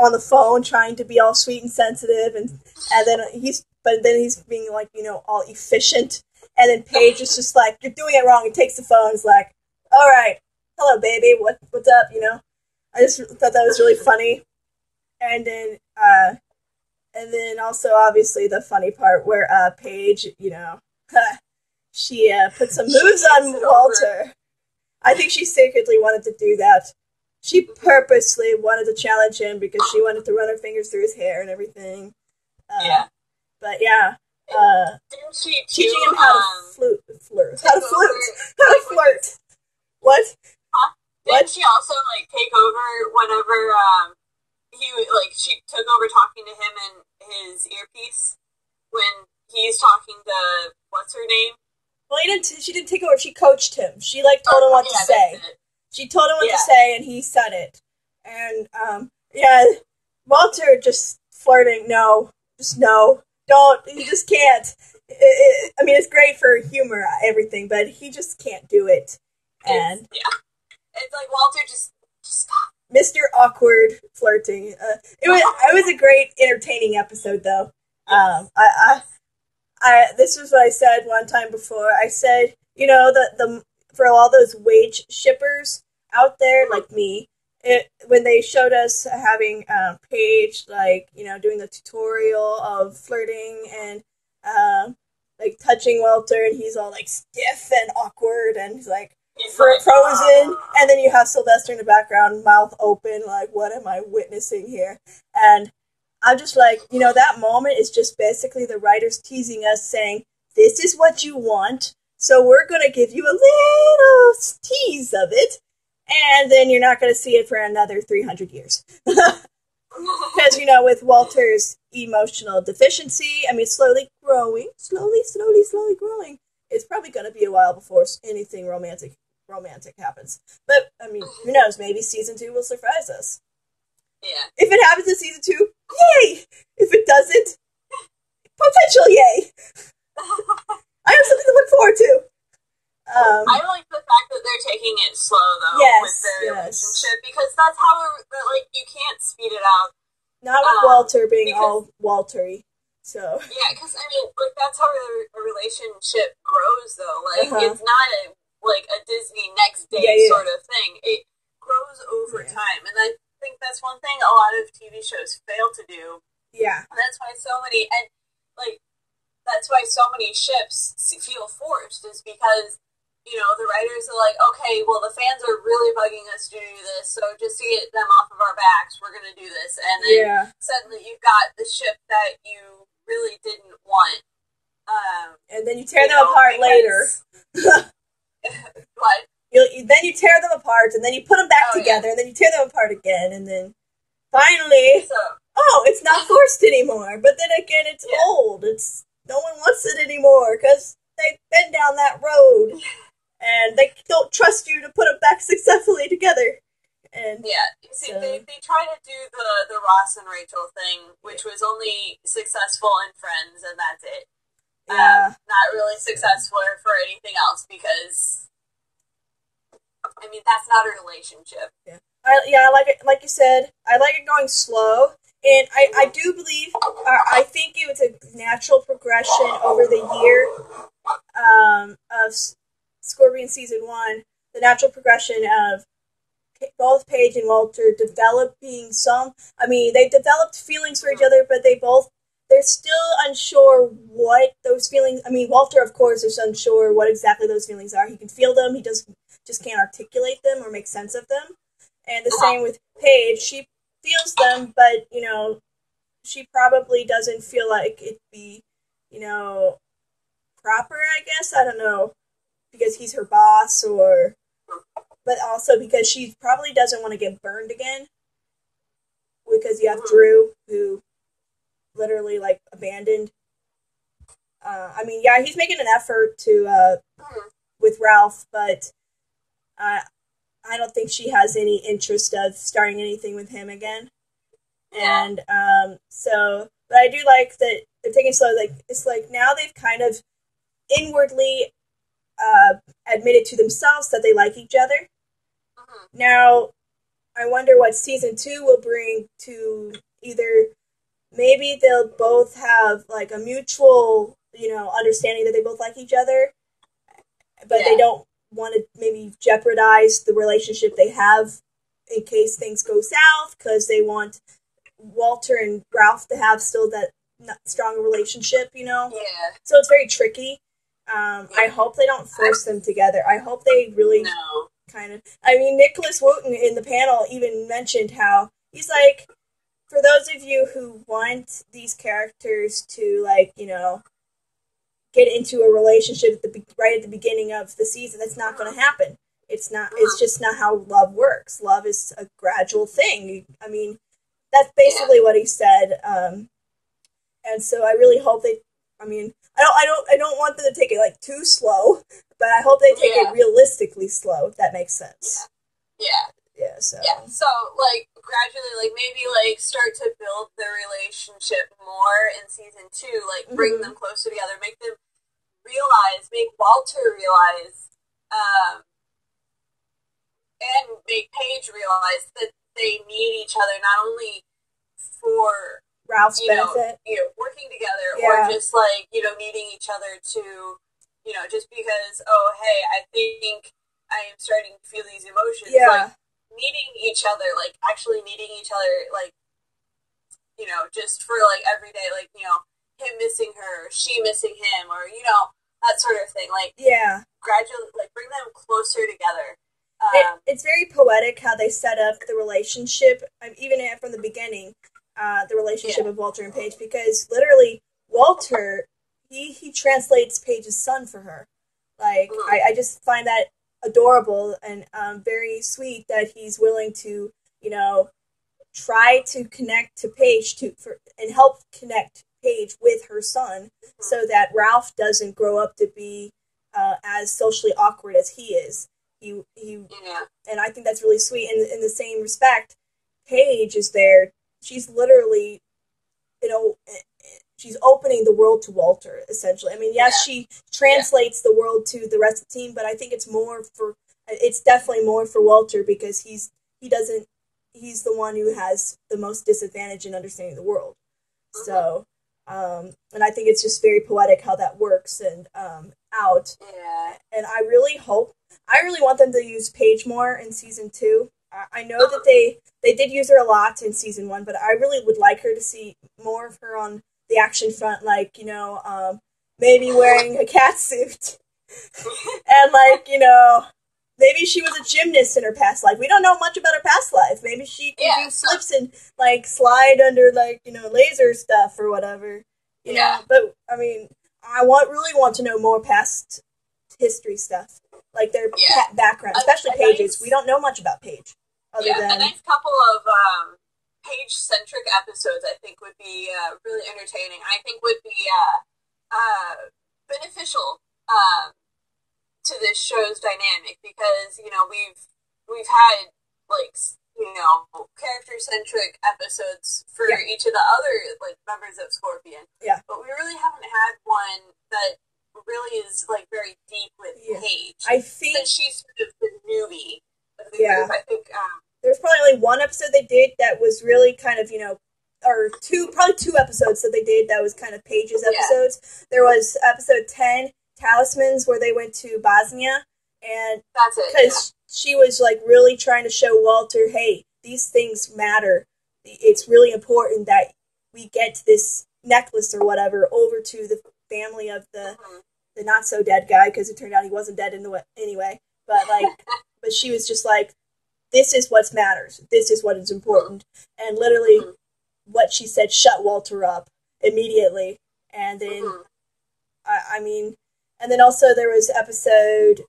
on the phone, trying to be all sweet and sensitive, and then he's being like, all efficient, and then Paige is just like, you're doing it wrong, and takes the phone, and is like, all right, hello baby, what's up, I just thought that was really funny. And then also obviously the funny part where Paige, she put some moves on Walter. I think she secretly wanted to do that. She purposely wanted to challenge him because she wanted to run her fingers through his hair and everything. But yeah. Didn't she teaching him how to flirt. How to flirt. What? Huh? Didn't she also take over whenever she took over talking to him in his earpiece when he's talking to what's her name? Well, she didn't take over. She coached him. She told him what to say. She told him what to say, and he said it. And Walter just flirting. No, just no. Don't. He just can't. I mean, it's great for humor, everything, but he just can't do it. And it's like Walter just stop. Mr. Awkward flirting. It was a great, entertaining episode, though. This was what I said one time before. I said, for all those wage shippers out there like me, when they showed us having Paige, doing the tutorial of flirting and touching Walter, and he's all stiff and awkward, and he's frozen, and then you have Sylvester in the background, mouth open, what am I witnessing here? And I'm just that moment is just basically the writers teasing us, saying, this is what you want, so we're going to give you a little tease of it, and then you're not going to see it for another 300 years. Because, with Walter's emotional deficiency, slowly growing, slowly growing, it's probably going to be a while before anything romantic happens. But, who knows, maybe season 2 will surprise us. Yeah. If it happens in season 2, yay! If it doesn't, potential yay! I have something to look forward to. I like the fact that they're taking it slow, though, with their relationship, because that's how, you can't speed it up. Not with Walter being all Waltery, so. Yeah, because, that's how a relationship grows, though. It's not a Disney next day sort of thing. It grows over time, and I think think that's one thing a lot of TV shows fail to do. Yeah. And that's why so many ships feel forced, is because, the writers are like, okay, well, the fans are really bugging us to do this, so just to get them off of our backs, we're going to do this. And then suddenly you've got the ship that you really didn't want. And then you tear them apart later. What? Then you tear them apart, and then you put them back together, and then you tear them apart again, and then finally, it's not forced anymore. But then again, it's old. No one wants it anymore, because they've been down that road. And they don't trust you to put them back successfully together. And see, they try to do the Ross and Rachel thing, which was only successful in Friends, and that's it. Yeah. Not really successful for anything else, because, that's not a relationship. Yeah, I like it, like you said, I like it going slow, and I do believe, I think it was a natural progression over the year of Scorpion Season 1, the natural progression of both Paige and Walter developing they developed feelings for each other, but they're still unsure what those feelings, Walter, of course, is unsure what exactly those feelings are. He can feel them, he just can't articulate them or make sense of them. And the same with Paige, she feels them, but, she probably doesn't feel like it'd be, proper, I guess, I don't know, because he's her boss, but also because she probably doesn't want to get burned again, because you have Drew, who literally, abandoned. He's making an effort to, with Ralph, but I don't think she has any interest of starting anything with him again. And, but I do like that they're taking it slow. It's now they've kind of inwardly admitted to themselves that they like each other. Now, I wonder what season 2 will bring to either. Maybe they'll both have a mutual, understanding that they both like each other, but they don't want to maybe jeopardize the relationship they have in case things go south, because they want Walter and Ralph to have still that strong relationship, Yeah. So it's very tricky. I hope they don't force them together. I hope they really kind of... Nicholas Wooten in the panel even mentioned how he's like, for those of you who want these characters to, get into a relationship right at the beginning of the season, that's not going to happen. It's just not how love works. Love is a gradual thing. That's basically what he said. And so I really hope they, I don't want them to take it, too slow, but I hope they take it realistically slow, if that makes sense. Yeah. Yeah, so... Yeah, so, gradually, maybe, start to build their relationship more in season 2, bring them closer together, make Walter realize, and make Paige realize that they need each other, not only for Ralph's benefit, working together, or just, needing each other to, just because, hey, I think I am starting to feel these emotions, needing each other, actually needing each other, just for, every day, him missing her, she missing him, or, that sort of thing, gradually, bring them closer together. It's very poetic how they set up the relationship, even from the beginning, the relationship of Walter and Paige, because literally, Walter, he translates Paige's son for her. I just find that adorable and very sweet that he's willing to, try to connect to Paige and help connect Paige with her son, so that Ralph doesn't grow up to be as socially awkward as he is. And I think that's really sweet. And in the same respect, Paige is there. She's literally, she's opening the world to Walter, essentially. Yes, she translates the world to the rest of the team, but I think it's definitely more for Walter, because he's the one who has the most disadvantage in understanding the world. So, and I think it's just very poetic how that works and out. Yeah. And I really want them to use Paige more in season 2. I know that they did use her a lot in season 1, but I really would like her to see more of her on the action front, like, maybe wearing a cat suit. And, like, maybe she was a gymnast in her past life. We don't know much about her past life. Maybe she can do flips and, like, slide under, like, laser stuff or whatever. You know? But, I mean, I really want to know more past history stuff. Like, their background, especially Paige's. We don't know much about Paige. A nice couple of Paige-centric episodes, I think, would be really entertaining. I think would be beneficial to this show's dynamic because we've had like character-centric episodes for each of the other like members of Scorpion. Yeah, but we really haven't had one that really is like very deep with Paige. I think that she's sort of the newbie of the group. I think there's probably only one episode they did that was really kind of or probably two episodes that they did that was kind of Paige's episodes. There was episode 10, Talismans, where they went to Bosnia, and that's it. Because she was like really trying to show Walter, hey, these things matter. It's really important that we get this necklace or whatever over to the family of the not so dead guy, because it turned out he wasn't dead anyway. But like, but she was just like, this is what matters. This is what is important, and literally. What she said shut Walter up immediately, and then and then also there was episode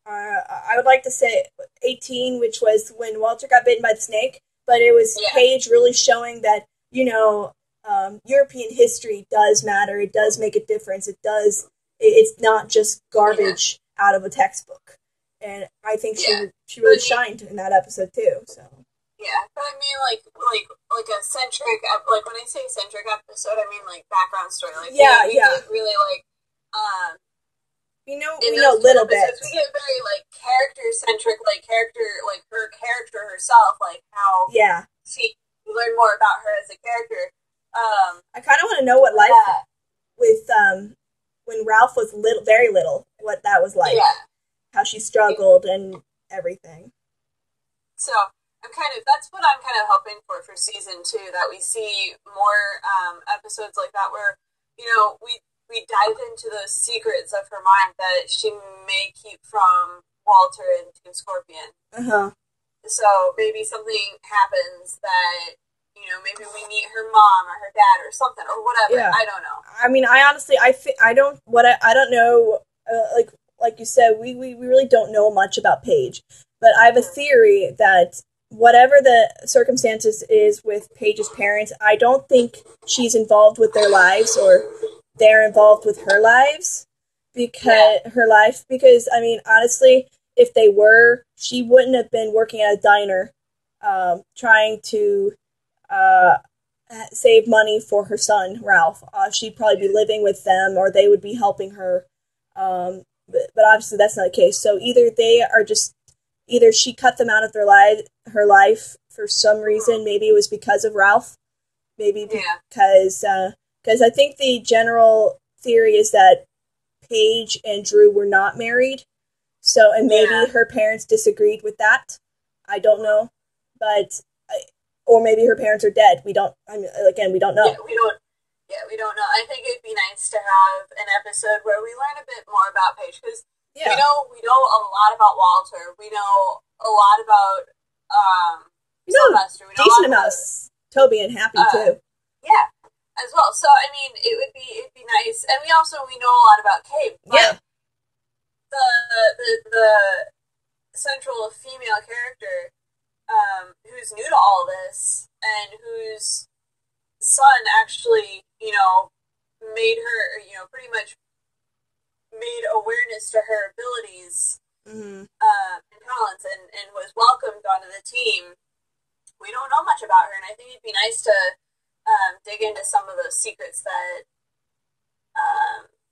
I would like to say 18, which was when Walter got bitten by the snake, but it was Paige really showing that European history does matter. It does make a difference. It's not just garbage out of a textbook, and I think she really shined in that episode too. So. Yeah, but I mean, like a centric, like when I say centric episode, I mean like background story. Like we get really like, we know a little bit. We get very like character centric, like her character herself, like how we learn more about her as a character. I kind of want to know what life with when Ralph was very little, what that was like, how she struggled and everything. So. That's what I'm kind of hoping for season 2, that we see more episodes like that where, we dive into those secrets of her mind that she may keep from Walter and Team Scorpion. So maybe something happens that, maybe we meet her mom or her dad or something or whatever. Yeah. I don't know. I mean, I honestly, I don't know, like you said, we really don't know much about Paige, but I have a theory that whatever the circumstances is with Paige's parents, I don't think she's involved with their lives or they're involved with her lives because I mean, honestly, if they were, she wouldn't have been working at a diner, trying to save money for her son, Ralph. She'd probably be living with them or they would be helping her. But obviously that's not the case. So either she cut them out of her life for some reason. Maybe it was because of Ralph. Maybe because I think the general theory is that Paige and Drew were not married. So, and maybe her parents disagreed with that. I don't know. But, or maybe her parents are dead. We don't know. We don't know. I think it'd be nice to have an episode where we learn a bit more about Paige, because we know a lot about Walter. We know a lot about Sylvester. We know decent amount of Toby and Happy too. Yeah, as well. So I mean, it'd be nice, and we know a lot about Kate. But the central female character, who's new to all this and whose son actually, made her, pretty much made awareness to her abilities and talents and was welcomed onto the team. We don't know much about her, and I think it'd be nice to dig into some of those secrets that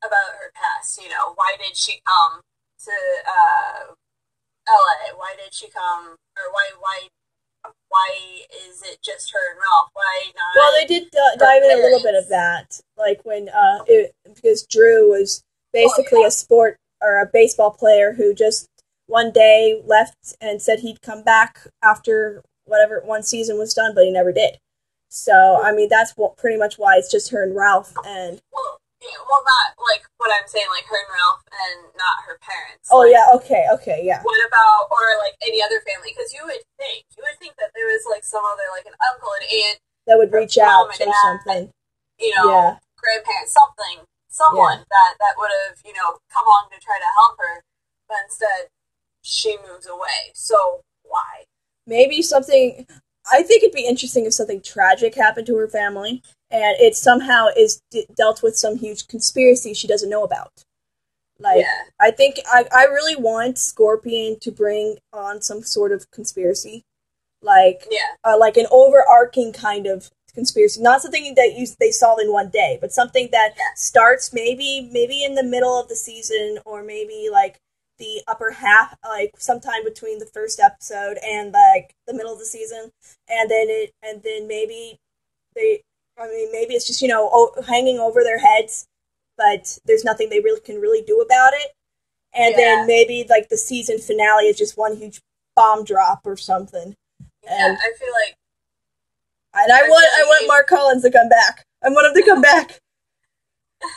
about her past. Why did she come to LA? Why did she come, or why is it just her and Ralph? Why not? Well, they did dive in a little bit of that, like when because Drew was basically a sport or a baseball player who just one day left and said he'd come back after whatever one season was done, but he never did. So, I mean, that's pretty much why it's just her and Ralph, and... Well, yeah, well, not, like, what I'm saying, like, her and Ralph and not her parents. Oh, like, yeah, okay, yeah. What about, or, like, any other family? Because you would think that there was, like, some other, like, an uncle, an aunt... That would reach out or something. You know, grandparents, someone that would have, you know, come on to try to help her, but instead, she moves away. So, why? Maybe something... I think it'd be interesting if something tragic happened to her family, and it somehow is dealt with some huge conspiracy she doesn't know about. Like, I think I really want Scorpion to bring on some sort of conspiracy, like an overarching kind of conspiracy, not something that they solve in one day, but something that starts maybe in the middle of the season, or maybe like the upper half, like sometime between the first episode and like the middle of the season, and then maybe maybe it's just, you know, hanging over their heads, but there's nothing they can really do about it, and then maybe like the season finale is just one huge bomb drop or something. And I feel like, and I want Mark Collins to come back. I want him to come back.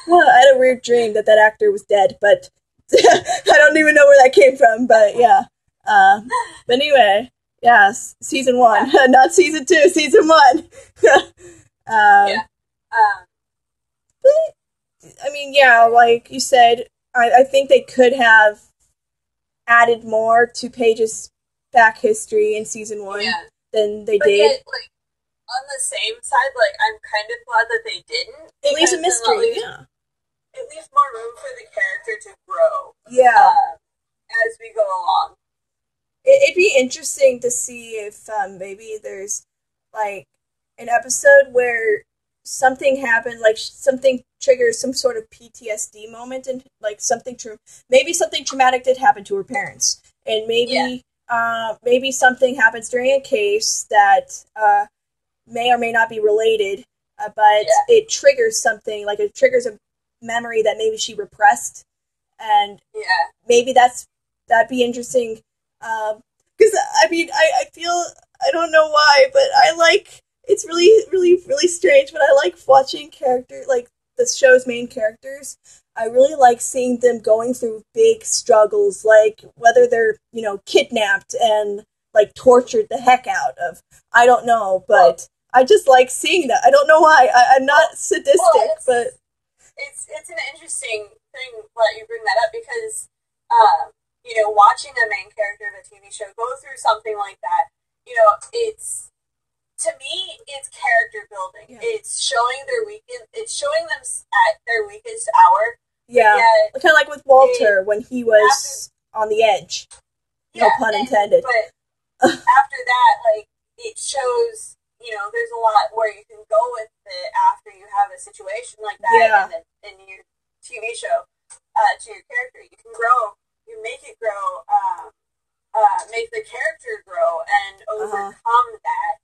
Well, I had a weird dream that actor was dead, but I don't even know where that came from, but yeah. But anyway, season 1. Not season 2, season 1. But, I mean, like you said, I think they could have added more to Paige's back history in season 1 than they did. Yet, like, on the same side, like, I'm kind of glad that they didn't. It leaves a mystery, It leaves more room for the character to grow. As we go along. It'd be interesting to see if maybe there's like an episode where something happened, like something triggers some sort of PTSD moment, and like maybe something traumatic did happen to her parents, and maybe maybe something happens during a case that may or may not be related, but it triggers something, like it triggers a memory that maybe she repressed, and maybe that'd be interesting, because I mean, I feel, I don't know why, but I like, it's really, really, really strange, but I like watching like the show's main characters. I really like seeing them going through big struggles, like whether they're, you know, kidnapped and like tortured the heck out of, I don't know, but I just like seeing that. I don't know why. I'm not sadistic, but it's an interesting thing that you bring that up, because you know, watching a main character of a TV show go through something like that, you know, it's, to me, it's character building. It's showing it's showing them at their weakest hour. Kind of like with Walter when he was on the edge. No pun intended. But after that, like, it shows, you know, there's a lot where you can go with it after you have a situation like that in your TV show to your character. You can grow, you make it grow, make the character grow and overcome that.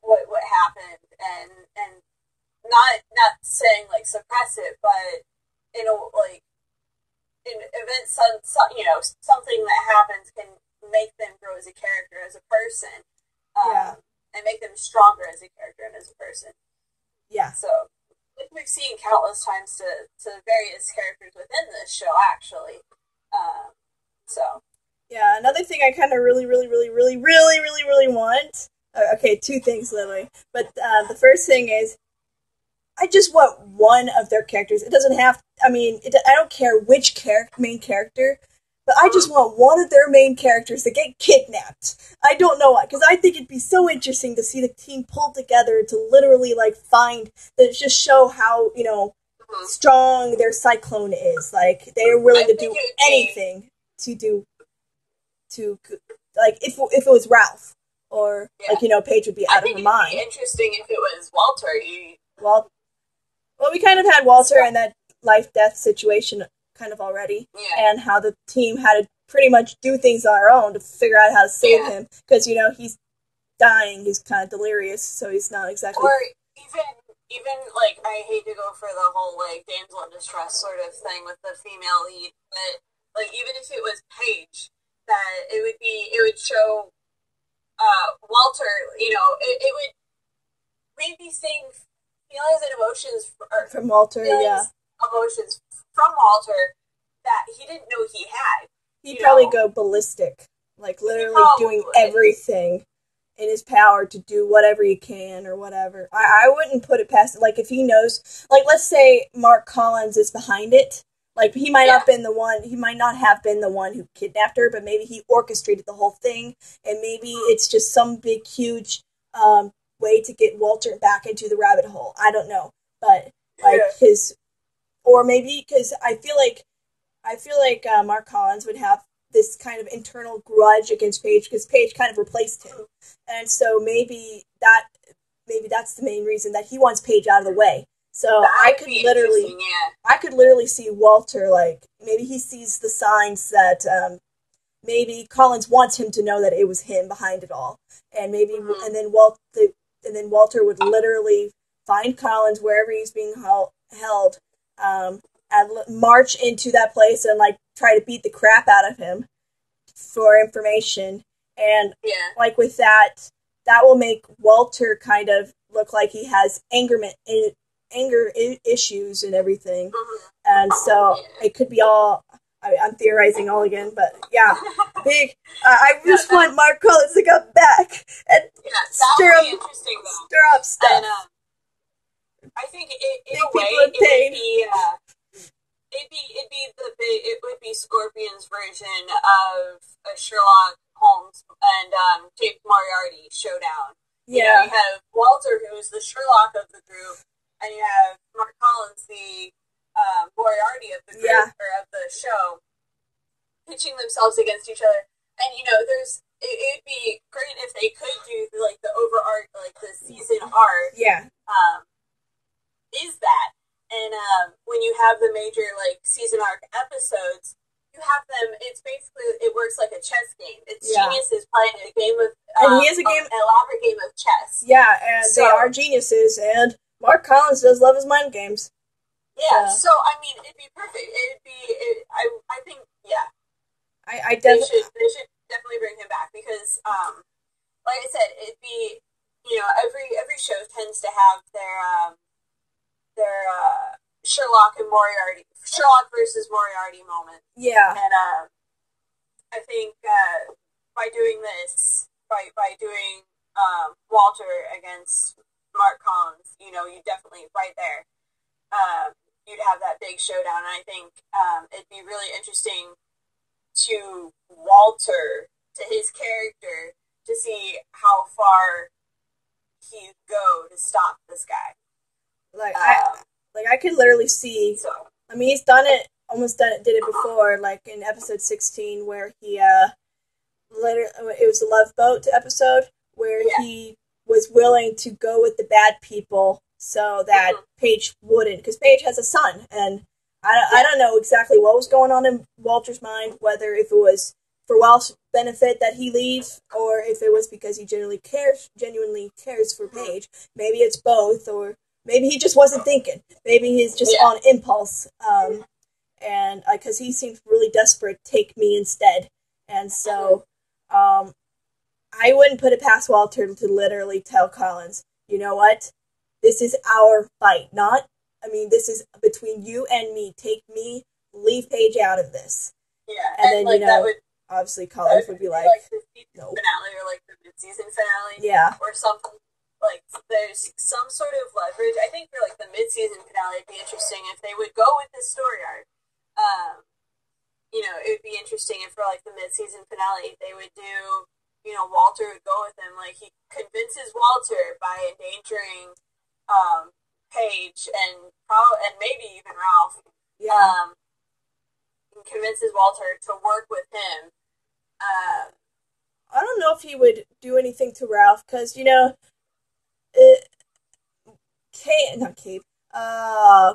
What happened, and not saying like suppress it, but you know, like in events, you know, something that happens can make them grow as a character, as a person, and make them stronger as a character and as a person. So like we've seen countless times to various characters within this show, actually. Another thing I kind of really, really, really, really, really, really, really want. Okay, 2 things, literally. But the first thing is, I just want one of their characters. It doesn't have, I don't care which main character, but I just want one of their main characters to get kidnapped. I don't know why, because I think it'd be so interesting to see the team pull together to literally, like, just show how, you know, strong their Cyclone is. Like, they're willing to do anything like, if it was Ralph. Or, like, you know, Paige would be out of her mind. It'd be interesting if it was Walter. Well, we kind of had Walter in that life-death situation kind of already. And how the team had to pretty much do things on their own to figure out how to save him. Because, you know, he's dying. He's kind of delirious, so he's not exactly... Or even, like, I hate to go for the whole, like, damsel in distress sort of thing with the female lead, but, like, even if it was Paige, that it would show Walter, it would maybe seeing feelings and emotions from Walter, emotions from Walter that he didn't know he had. He'd probably go ballistic, like literally doing everything in his power to do whatever he can or whatever. I wouldn't put it past, like, if he knows, like, let's say Mark Collins is behind it. Like, he might not have been the one who kidnapped her, but maybe he orchestrated the whole thing, and maybe it's just some big, huge way to get Walter back into the rabbit hole. I don't know. But, like, or maybe, because I feel like Mark Collins would have this kind of internal grudge against Paige, because Paige kind of replaced him. And so maybe that's the main reason that he wants Paige out of the way. So I could literally see Walter, like, maybe he sees the signs that maybe Collins wants him to know that it was him behind it all, and maybe and then Walter would literally find Collins wherever he's being held, and march into that place and like try to beat the crap out of him for information, and like with that will make Walter kind of look like he has anger issues and everything. And so it could be all, I'm theorizing all again, but big. I just want Mark Collins to come back and stir up stuff. And, I think in a way it would be Scorpion's version of a Sherlock Holmes and Kate Moriarty showdown. You have Walter, who's the Sherlock of the group, and you have Mark Collins, the Moriarty of the group, or of the show, pitching themselves against each other. And, it'd be great if they could do, like, the overarch, like, the season arc. Is that. And when you have the major, like, season arc episodes, you have them, it's basically, it works like a chess game. It's geniuses playing a game of, and he has an elaborate game of chess. Yeah, and they are geniuses, and Mark Collins does love his mind games. Yeah, so I mean, it'd be perfect. I think, I they should definitely bring him back, because, like I said, it'd be, every show tends to have their Sherlock versus Moriarty moment. Yeah. And I think by doing this, by doing Walter against Mark Collins, you definitely right there, you'd have that big showdown. And I think it'd be really interesting to Walter, to his character, to see how far he'd go to stop this guy. I could literally see. I mean, he's did it before, like in episode 16, where he it was the Love Boat episode, where he was willing to go with the bad people so that Paige wouldn't, because Paige has a son, and I don't know exactly what was going on in Walter's mind, whether if it was for Walsh's benefit that he leaves, or if it was because he genuinely cares for Paige. Maybe it's both, or maybe he just wasn't thinking. Maybe he's just on impulse. And because he seemed really desperate, take me instead. And so I wouldn't put it past Walter to literally tell Collins, you know what? This is our fight, this is between you and me. Take me, leave Paige out of this. Yeah, and then, that would, obviously Collins would be like the season finale, or like the mid-season finale. Yeah. Or something. Like, there's some sort of leverage. I think for, like, the mid-season finale, it'd be interesting if they would go with this story arc. It would be interesting if, for, like, the mid-season finale, they would do, Walter would go with him. Like, he convinces Walter by endangering Paige and maybe even Ralph. Yeah. Convinces Walter to work with him. I don't know if he would do anything to Ralph, because,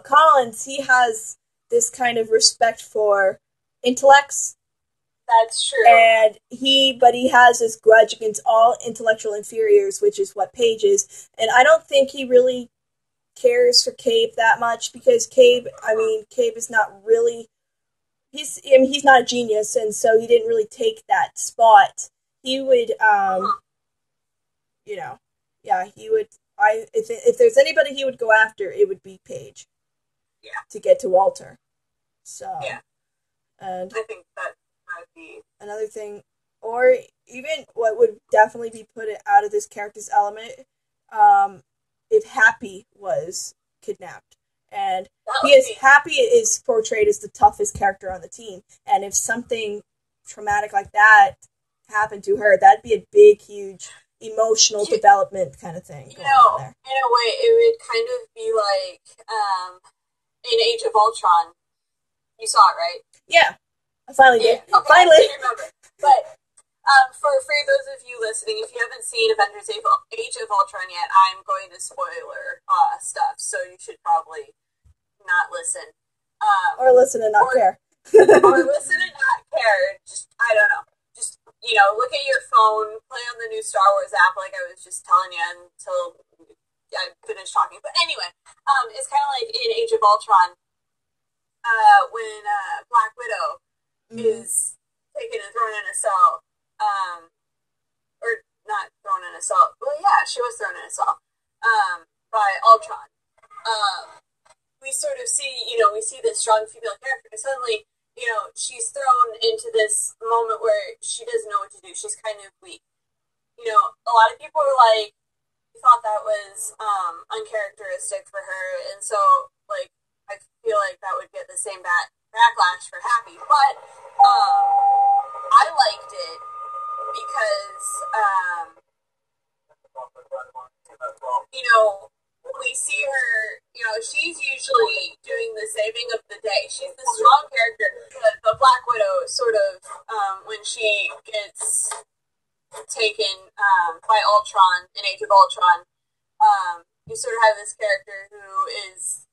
Collins, he has this kind of respect for intellects. That's true. And he has this grudge against all intellectual inferiors, which is what Paige is. And I don't think he really cares for Cabe that much, because Cabe is not really, he's not a genius, and so he didn't really take that spot. He would, yeah, he would. If there's anybody he would go after, it would be Paige. Yeah. To get to Walter. So. Yeah. And I think that might be another thing, or even what would definitely be put out of this character's element, if Happy was kidnapped. And Happy is portrayed as the toughest character on the team. And if something traumatic like that happened to her, that'd be a big, huge emotional development kind of thing. In a way, it would kind of be like in Age of Ultron. You saw it, right? Yeah. I finally did. Okay, finally. I remember. But for those of you listening, if you haven't seen Avengers Age of Ultron yet, I'm going to spoiler stuff, so you should probably not listen. Or listen and not care. Or listen and not care. Just, I don't know. Just, look at your phone, play on the new Star Wars app like I was just telling you until I finished talking. But anyway, it's kind of like in Age of Ultron, when Black Widow is taken and thrown in a cell, or not thrown in a cell. Well, yeah, she was thrown in a cell by Ultron. We sort of see, we see this strong female character, and suddenly, she's thrown into this moment where she doesn't know what to do. She's kind of weak. A lot of people were like, thought that was uncharacteristic for her, and so, like, I feel like that would get the same backlash for Happy, but I liked it because we see her, she's usually doing the saving of the day. She's the strong character. The Black Widow sort of, when she gets taken by Ultron in Age of Ultron, you sort of have this character who is,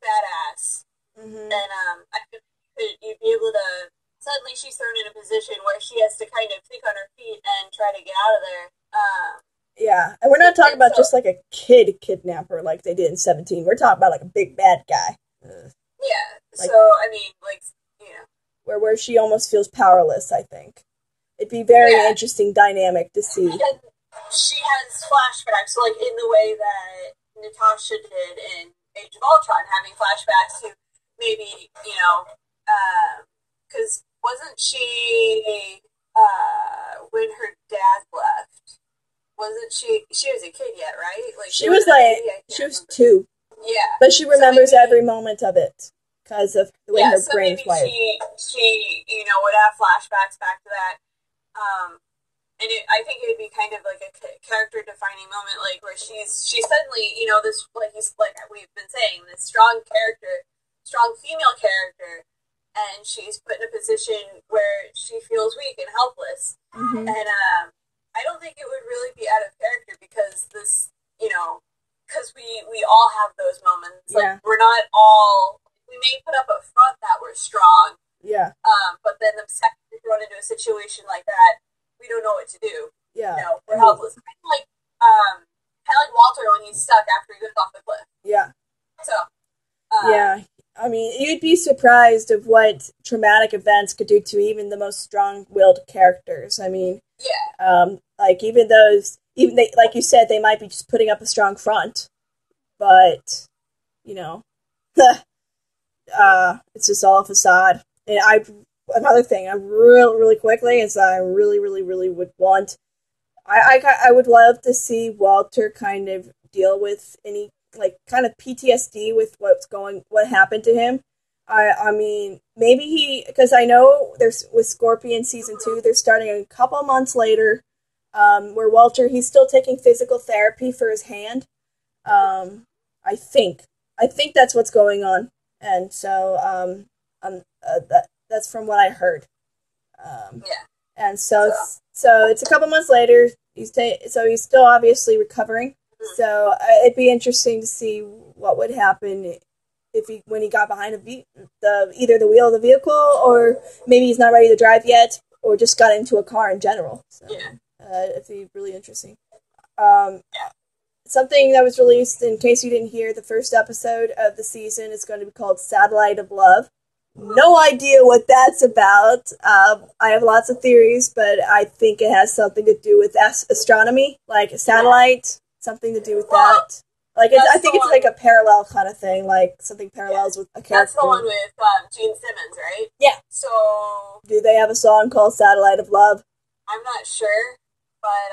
badass. Mm-hmm. And I think you'd be able to, suddenly she's thrown in a position where she has to kind of think on her feet and try to get out of there. Yeah, and we're not talking about just like a kid kidnapper like they did in 17. We're talking about like a big bad guy. Yeah, so, I mean, like, Where she almost feels powerless, I think. It'd be very interesting dynamic to see. And she has flashbacks, like, in the way that Natasha did in Age of Ultron, having flashbacks to maybe, because wasn't she, when her dad left, wasn't she was a kid yet, right? Like she was 2. Yeah. But she remembers every moment of it because of the way her brain's wired. She would have flashbacks back to that. And I think it would be kind of like a character-defining moment, like where she's suddenly, this, like we've been saying, this strong female character, and she's put in a position where she feels weak and helpless. Mm-hmm. And I don't think it would really be out of character because this, because we all have those moments. Like, we're not all, we may put up a front that we're strong. Yeah. But then the second you're thrown into a situation like that, we don't know what to do. Yeah. We're helpless. Kind of like Walter when he's stuck after he goes off the cliff. Yeah. So. Yeah. I mean, you'd be surprised of what traumatic events could do to even the most strong-willed characters. I mean, like even they, like you said, they might be just putting up a strong front, but it's just all a facade. And another thing, I really quickly is I really would want. I would love to see Walter kind of deal with any kind of PTSD with what happened to him. I mean, maybe because I know there's with Scorpion season 2, they're starting a couple months later, where Walter, he's still taking physical therapy for his hand. I think that's what's going on, and so that's from what I heard. And so it's a couple months later. He's still obviously recovering. So it'd be interesting to see what would happen when he got behind either the wheel of the vehicle, or maybe he's not ready to drive yet, or just got into a car in general. So it'd be really interesting. Something that was released, in case you didn't hear, the first episode of the season is going to be called Satellite of Love. No idea what that's about. I have lots of theories, but I think it has something to do with astronomy, like a satellite, something to do with that. Like, I think it's like a parallel kind of thing, like something parallels with a character. That's the one with Gene Simmons, right? Yeah. So... Do they have a song called Satellite of Love? I'm not sure, but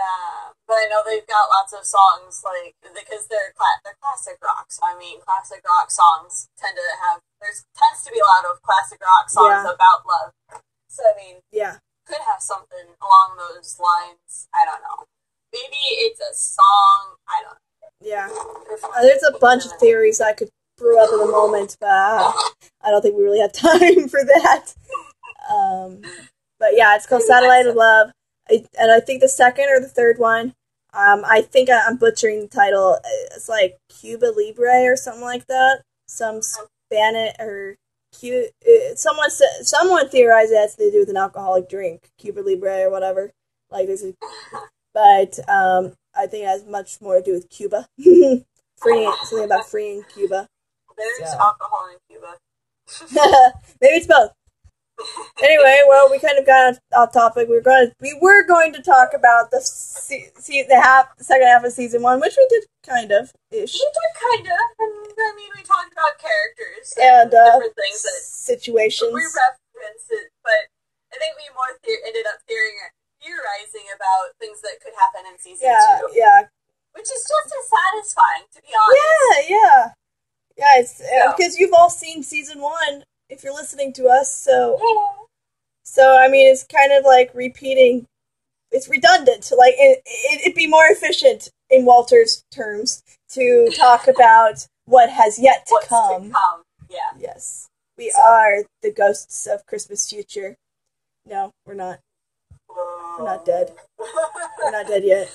I know they've got lots of songs, like, because they're classic rock, so I mean, classic rock songs tend to have, tends to be a lot of classic rock songs about love, so I mean, could have something along those lines, I don't know. Maybe it's a song, I don't know. Yeah. There's a bunch of theories I could brew up in the moment, but I don't think we really have time for that. But yeah, it's called Satellite of Love. And I think the second or the third one, I think I'm butchering the title. It's like Cuba Libre or something like that. Some Spanish or someone theorized it has to do with an alcoholic drink, Cuba Libre or whatever. Like but I think it has much more to do with Cuba. Something about freeing Cuba. There's alcohol in Cuba. Maybe it's both. Anyway, well, we kind of got off topic. We were going to talk about the second half of season 1, which we did kind of ish. We did kind of, and I mean, we talked about characters and different things that situations. We referenced it, but I think we more ended up theorizing about things that could happen in season 2. Yeah. Which is just as satisfying, to be honest. Yeah. It's because you've all seen season 1. If you're listening to us, so I mean, it's kind of like repeating. It's redundant. Like it'd be more efficient in Walter's terms to talk about what has yet to come. Yeah. Yes, we are the ghosts of Christmas future. No, we're not. We're not dead. We're not dead yet.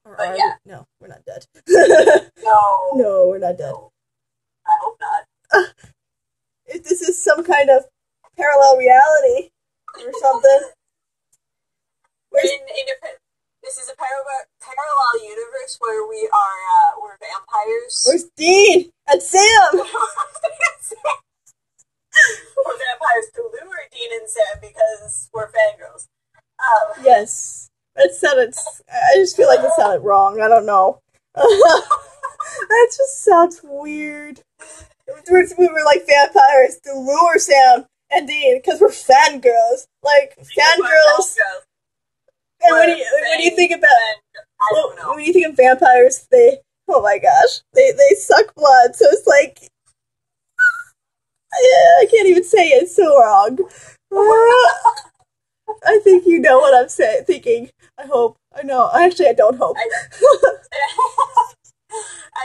Or are we? No, we're not dead. No, we're not dead. No. I hope not. If this is some kind of parallel reality or something. This is a parallel universe where we are we're vampires. Where's Dean and Sam? We're vampires to lure Dean and Sam because we're fangirls. Yes. That sounded... I just feel like it sounded wrong. I don't know. That just sounds weird. We were like vampires to lure Sam and Dean because we're fangirls. Like, fangirls. And when you think about... When you think of vampires, oh my gosh. They suck blood, so it's like... I can't even say it. It's so wrong. I think you know what I'm thinking. I hope. I know. Actually, I don't hope. I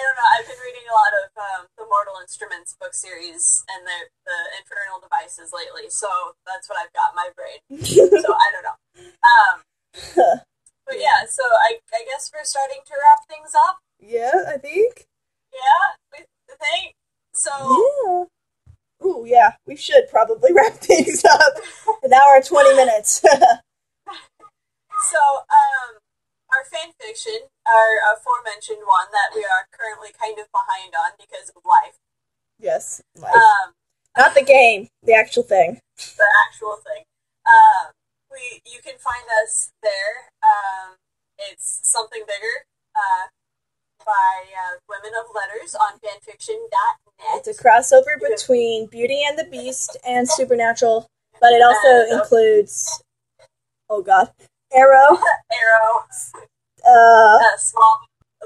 don't know. I've been reading a lot of the Mortal Instruments book series and the Infernal Devices lately, so that's what I've got in my brain. So I don't know. But yeah, so I guess we're starting to wrap things up. Yeah, I think. Yeah, I think. So... Yeah. Ooh, yeah, we should probably wrap things up. An hour and 20 minutes. So, our fan fiction, our aforementioned one that we are currently kind of behind on because of life. Yes, life. Not the game, the actual thing. The actual thing. You can find us there. It's Something Bigger, by Women of Letters on fanfiction.net. It's a crossover between Beauty and the Beast and Supernatural, but it also includes, oh god, Arrow. Small,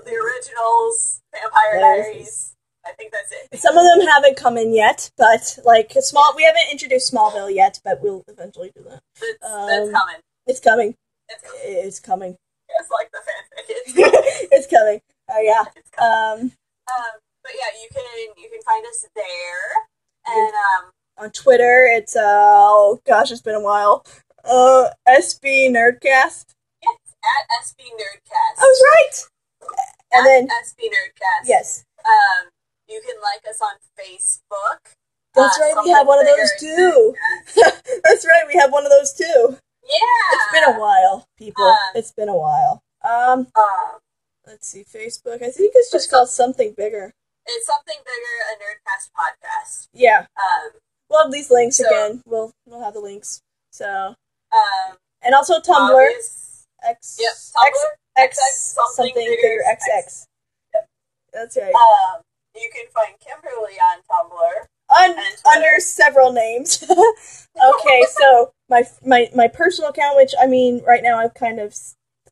the originals, Vampire Diaries. I think that's it. Some of them haven't come in yet, but like we haven't introduced Smallville yet, but we'll eventually do that. That's coming. It's coming. It's coming. It's like the fanfic. It's coming. Oh yeah. But yeah, you can find us there, and on Twitter, it's oh gosh, it's been a while. SBNerdcast. Yes, at SBNerdcast. I was right. And then SBNerdcast. Yes. You can like us on Facebook. That's right. We have one of those too. That's right. We have one of those too. Yeah. It's been a while, people. It's been a while. Let's see, Facebook. I think it's just called Something Bigger. It's Something Bigger, a Nerdcast podcast. Yeah. we'll have these links again. We'll have the links. So, and also Tumblr. Tumblr. X something bigger XX. Yep. That's right. You can find Kimberly on Tumblr. Under several names. Okay, so my personal account, which I mean, right now I'm kind of,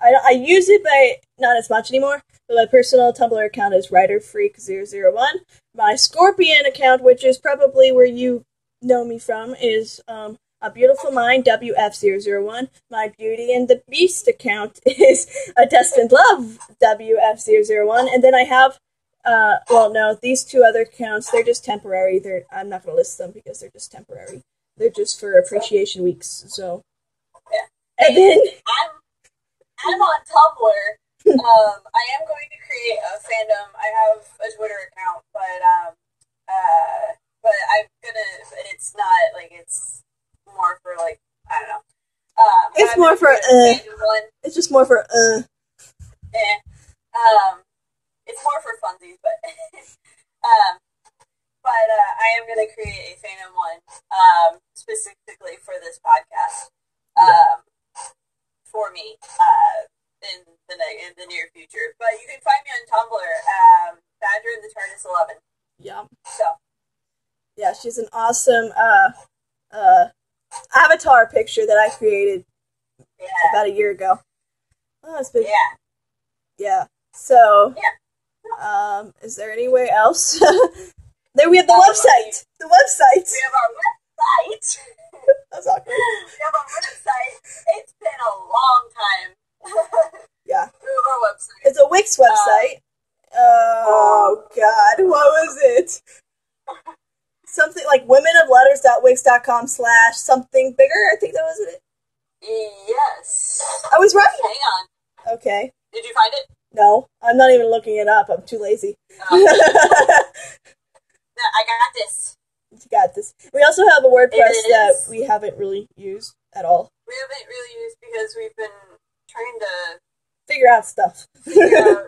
I use it, but not as much anymore. But my personal Tumblr account is WriterFreak001. My Scorpion account, which is probably where you know me from, is A Beautiful Mind WF001. My Beauty and the Beast account is A Destined Love WF001. And then I have, these two other accounts, they're just temporary. I'm not going to list them because they're just temporary. They're just for appreciation weeks. So, yeah. And then I'm on Tumblr. I am going to create a fandom. I have a Twitter account, but I'm gonna. It's not like it's more for like I don't know. It's more for It's just more for It's more for funsies, but I am gonna create a fandom one specifically for this podcast for me in the near future. But you can find me on Tumblr, Badger in the TARDIS 11. Yeah. So. Yeah, she's an awesome avatar picture that I created about a year ago. Oh, it's been... Yeah. So, is there any way else? Then we have the website. The website. We have our website. That's awkward. We have our website. It's been a long time. Yeah. We have our website. It's a Wix website. Oh, God. What was it? Something like womenofletters.wix.com/something bigger. I think that was it. Yes. I was right. Hang on. Okay. Did you find it? No, I'm not even looking it up. I'm too lazy. No, I got this. You got this. We also have a WordPress that we haven't really used at all. We haven't really used because we've been trying to figure out stuff. It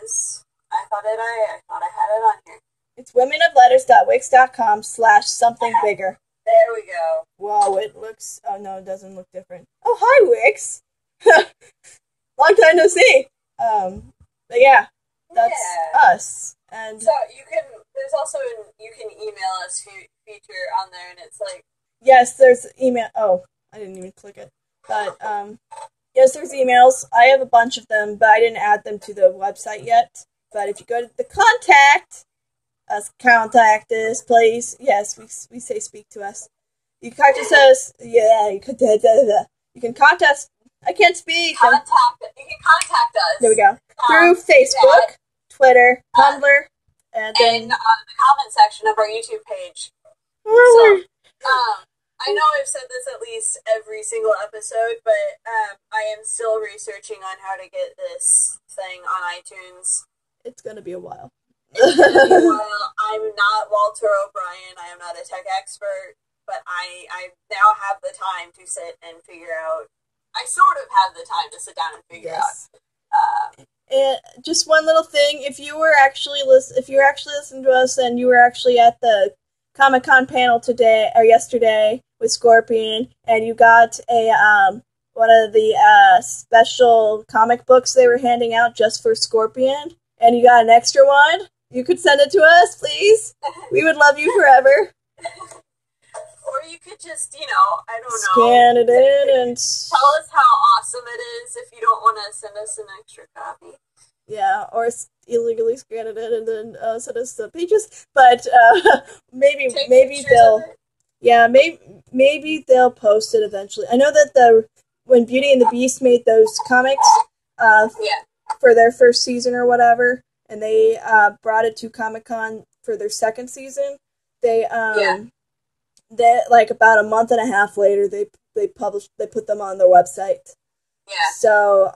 is. I thought I had it on here. It's womenofletters.wix.com/something bigger. There we go. Whoa, it looks... Oh, no, it doesn't look different. Oh, hi, Wix! Long time no see! But yeah, that's us. And so there's also you can email us feature on there, and it's like... Yes, there's email... Oh, I didn't even click it. But, yes, there's emails. I have a bunch of them, but I didn't add them to the website yet. But if you go to the contact us, please. Yes, we say speak to us. You contact us. Yeah, you can contact us. I can't speak. You can contact us. There we go. Through Facebook, Twitter, Tumblr, and then the comment section of our YouTube page. So, I know I've said this at least every single episode, but I am still researching on how to get this thing on iTunes. It's gonna be a while. It's gonna be a while. I'm not Walter O'Brien. I am not a tech expert, but I now have the time to sit and figure out. I sort of have the time to sit down and figure out. And just one little thing: if you were actually listening to us, and you were actually at the Comic-Con panel today or yesterday with Scorpion, and you got a one of the special comic books they were handing out just for Scorpion, and you got an extra one, you could send it to us, please. We would love you forever. Or you could just, I don't know. Scan it in and tell us how awesome it is if you don't want to send us an extra copy. Yeah, or illegally scan it in and then send us the pages. But maybe they'll post it eventually. I know that when Beauty and the Beast made those comics for their first season or whatever, and they brought it to Comic-Con for their second season, they like about a month and a half later they put them on their website. Yeah. So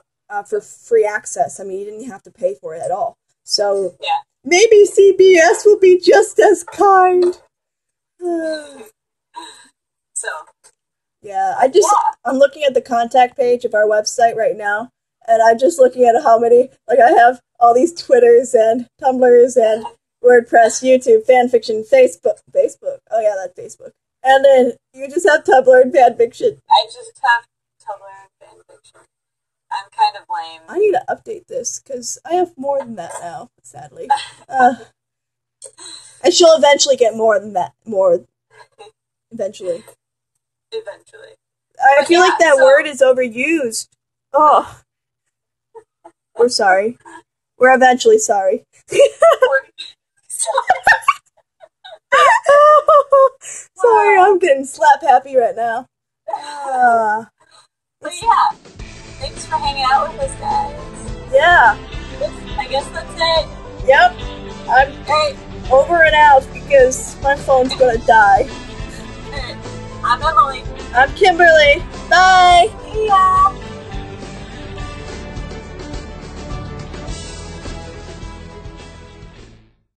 for free access. I mean, you didn't have to pay for it at all. So maybe CBS will be just as kind. I'm looking at the contact page of our website right now, and I'm just looking at how many, like I have all these Twitters and Tumblrs and WordPress, YouTube, fanfiction, Facebook. Oh yeah, that's Facebook. And then you just have Tumblr and fanfiction. I just have Tumblr and fanfiction. I'm kind of lame. I need to update this, because I have more than that now, sadly. And she'll eventually get more than that. Eventually. I feel like that word is overused. Oh. We're sorry. We're eventually sorry. Sorry, I'm getting slap happy right now. But yeah, thanks for hanging out with us, guys. Yeah. I guess that's it. Yep. I'm over and out because my phone's gonna die. I'm Emily. I'm Kimberly. Bye. See ya.